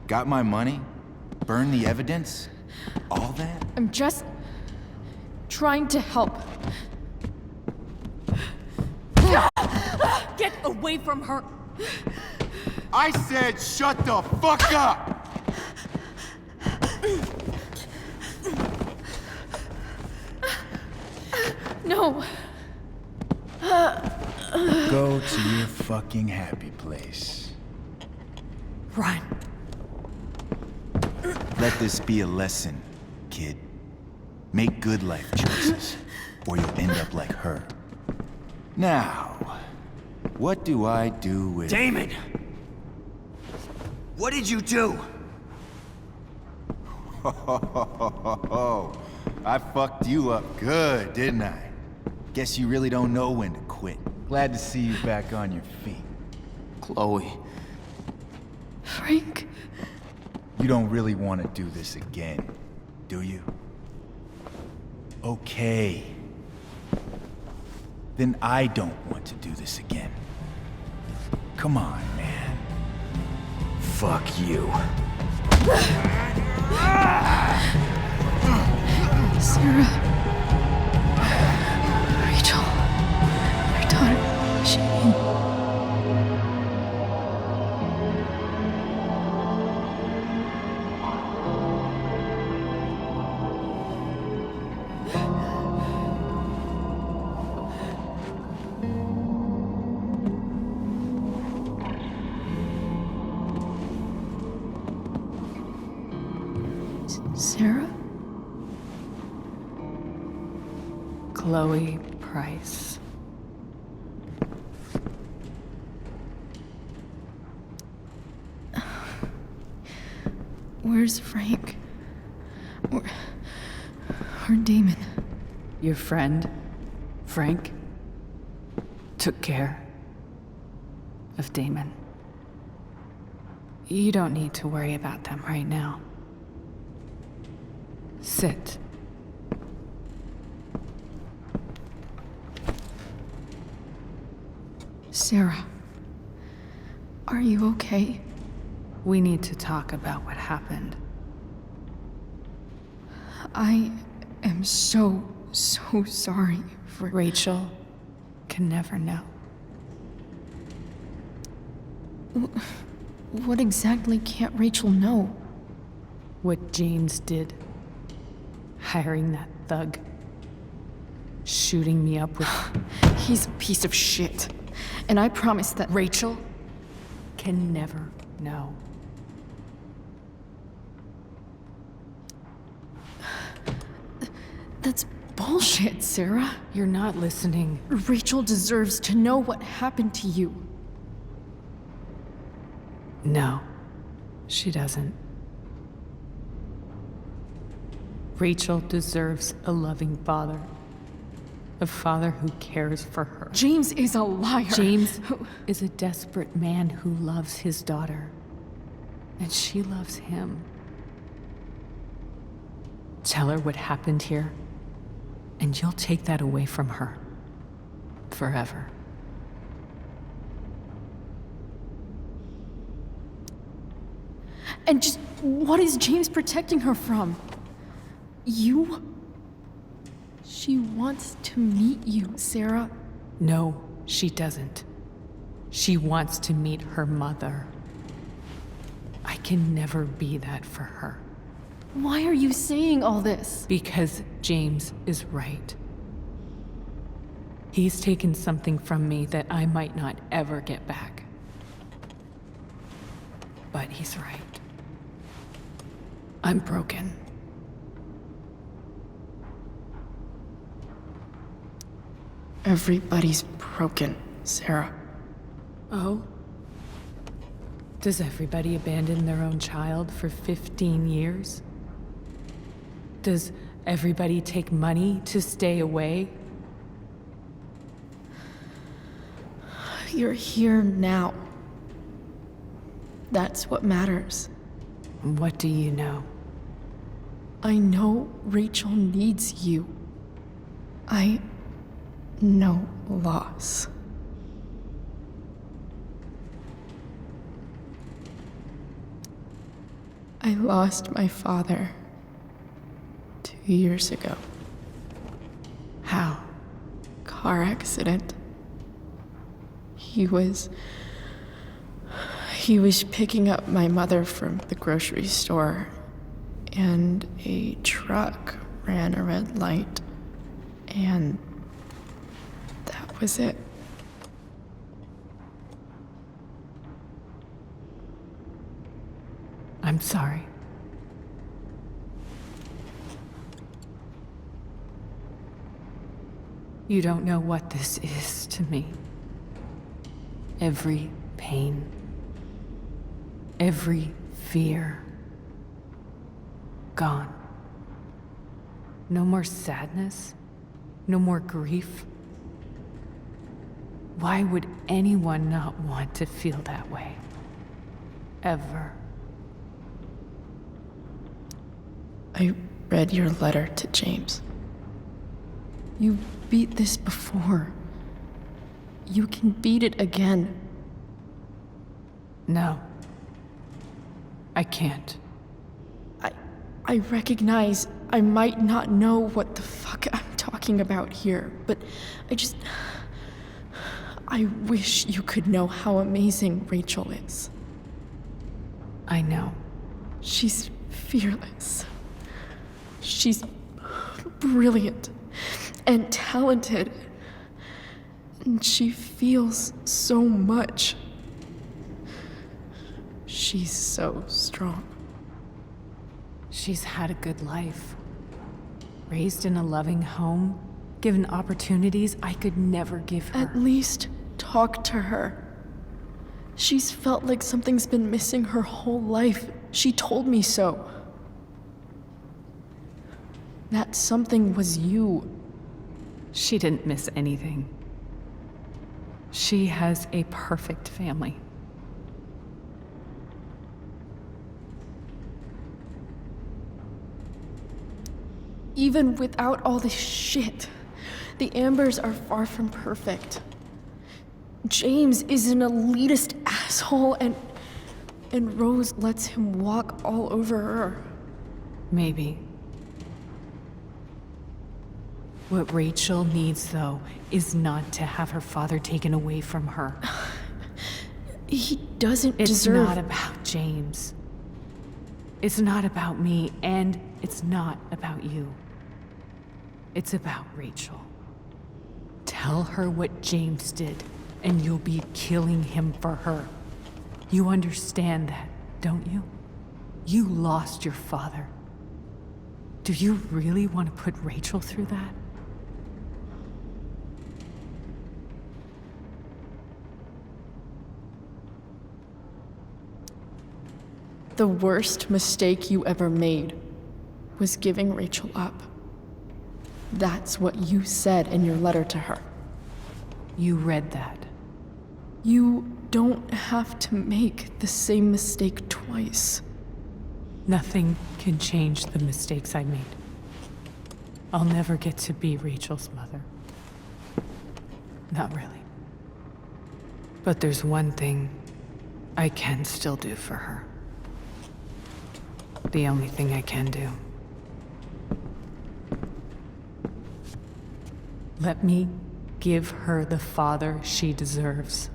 Got my money? Burned the evidence? All that? I'm just trying to help. Get away from her! I said shut the fuck up! No. Go to your fucking happy place. Run. Let this be a lesson, kid. Make good life choices, or you'll end up like her. Now, what do I do with... Damon! What did you do? I fucked you up good, didn't I? Guess you really don't know when to quit. Glad to see you back on your feet. Chloe. Frank? You don't really want to do this again, do you? Okay. Then I don't want to do this again. Come on, man. Fuck you. Sarah. Rachel. My daughter, Jane. Sarah? Chloe Price. Where's Frank? Or Damon? Your friend, Frank, took care of Damon. You don't need to worry about them right now. Sit. Sarah, are you okay? We need to talk about what happened. I am so sorry for... Rachel can never know. What exactly can't Rachel know? What James did. Hiring that thug. Shooting me up with... He's a piece of shit. And I promise that... Rachel can never know. That's bullshit, Sarah. You're not listening. Rachel deserves to know what happened to you. No, she doesn't. Rachel deserves a loving father. A father who cares for her. James is a liar. James is a desperate man who loves his daughter. And she loves him. Tell her what happened here, and you'll take that away from her. Forever. And just what is James protecting her from? You? She wants to meet you, Sarah. No, she doesn't. She wants to meet her mother. I can never be that for her. Why are you saying all this? Because James is right. He's taken something from me that I might not ever get back. But he's right. I'm broken. Everybody's broken, Sarah. Oh? Does everybody abandon their own child for 15 years? Does everybody take money to stay away? You're here now. That's what matters. What do you know? I know Rachel needs you. I know loss. I lost my father 2 years ago. How? Car accident. He was picking up my mother from the grocery store, and a truck ran a red light, and that was it. I'm sorry. You don't know what this is to me. Every pain, every fear, gone. No more sadness, no more grief. Why would anyone not want to feel that way? Ever. I read your letter to James. You beat this before. You can beat it again. No. I can't. I recognize I might not know what the fuck I'm talking about here, but I wish you could know how amazing Rachel is. I know. She's fearless. She's brilliant and talented. And she feels so much. She's so strong. She's had a good life. Raised in a loving home, given opportunities I could never give her. At least talk to her. She's felt like something's been missing her whole life. She told me so. That something was you. She didn't miss anything. She has a perfect family. Even without all this shit, the Ambers are far from perfect. James is an elitist asshole, and Rose lets him walk all over her. Maybe. What Rachel needs, though, is not to have her father taken away from her. He doesn't It's deserve... not about James. It's not about me, and it's not about you. It's about Rachel. Tell her what James did, and you'll be killing him for her. You understand that, don't you? You lost your father. Do you really want to put Rachel through that? The worst mistake you ever made was giving Rachel up. That's what you said in your letter to her. You read that. You don't have to make the same mistake twice. Nothing can change the mistakes I made. I'll never get to be Rachel's mother. Not really. But there's one thing I can still do for her. The only thing I can do. Let me give her the father she deserves.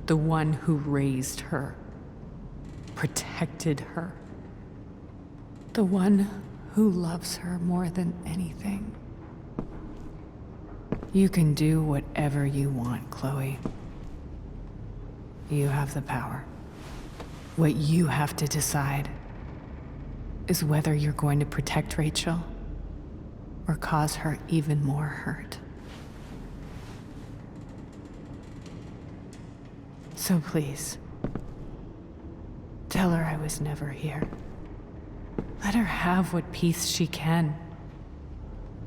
The one who raised her, protected her. The one who loves her more than anything. You can do whatever you want, Chloe. You have the power. What you have to decide is whether you're going to protect Rachel or cause her even more hurt. So please, tell her I was never here. Let her have what peace she can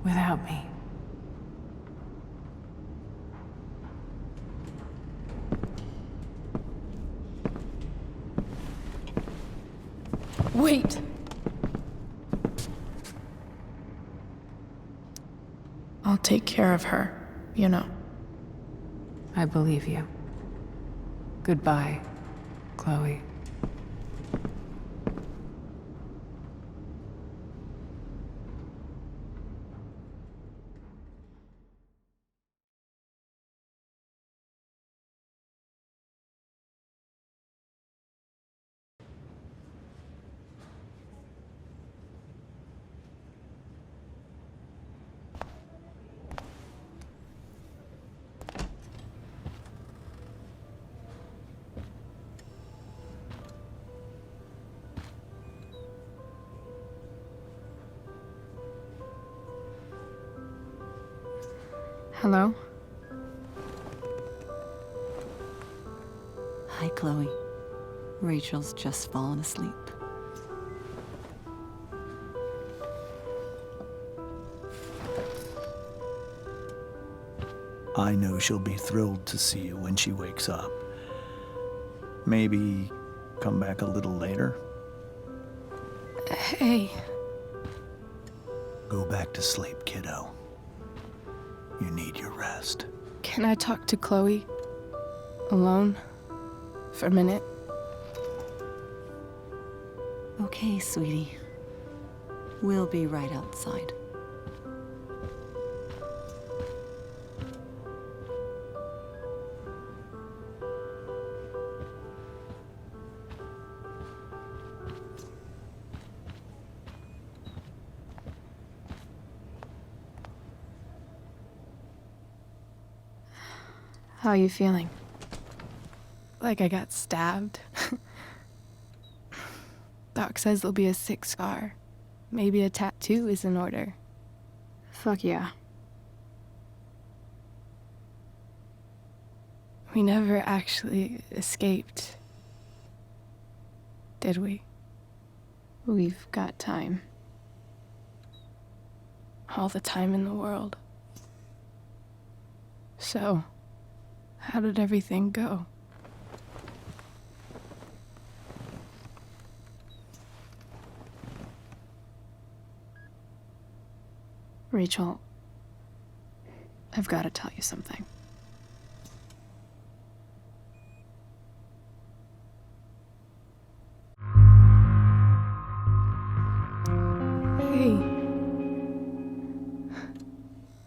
without me. Wait! I'll take care of her, you know. I believe you. Goodbye, Chloe. Hello? Hi, Chloe. Rachel's just fallen asleep. I know she'll be thrilled to see you when she wakes up. Maybe come back a little later? Hey. Go back to sleep, kiddo. You need your rest. Can I talk to Chloe? Alone? For a minute? Okay, sweetie. We'll be right outside. How are you feeling? Like I got stabbed? Doc says there'll be a sick scar. Maybe a tattoo is in order. Fuck yeah. We never actually escaped, did we? We've got time. All the time in the world. So, how did everything go? Rachel, I've got to tell you something. Hey.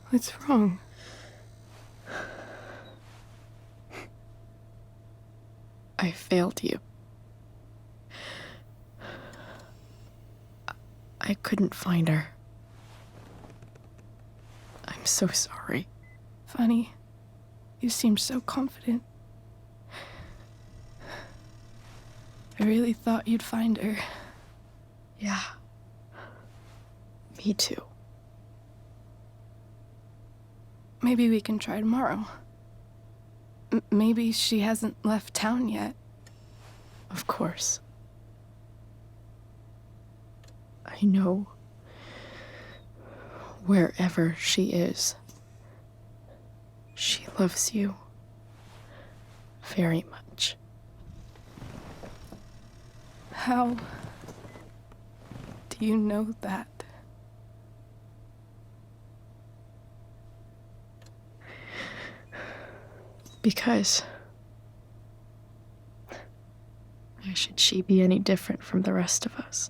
What's wrong? I failed you. I couldn't find her. I'm so sorry. Funny, you seemed so confident. I really thought you'd find her. Yeah. Me too. Maybe we can try tomorrow. Maybe she hasn't left town yet. Of course. I I know wherever she is, she loves you very much. How do you know that? Because why should she be any different from the rest of us?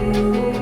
me.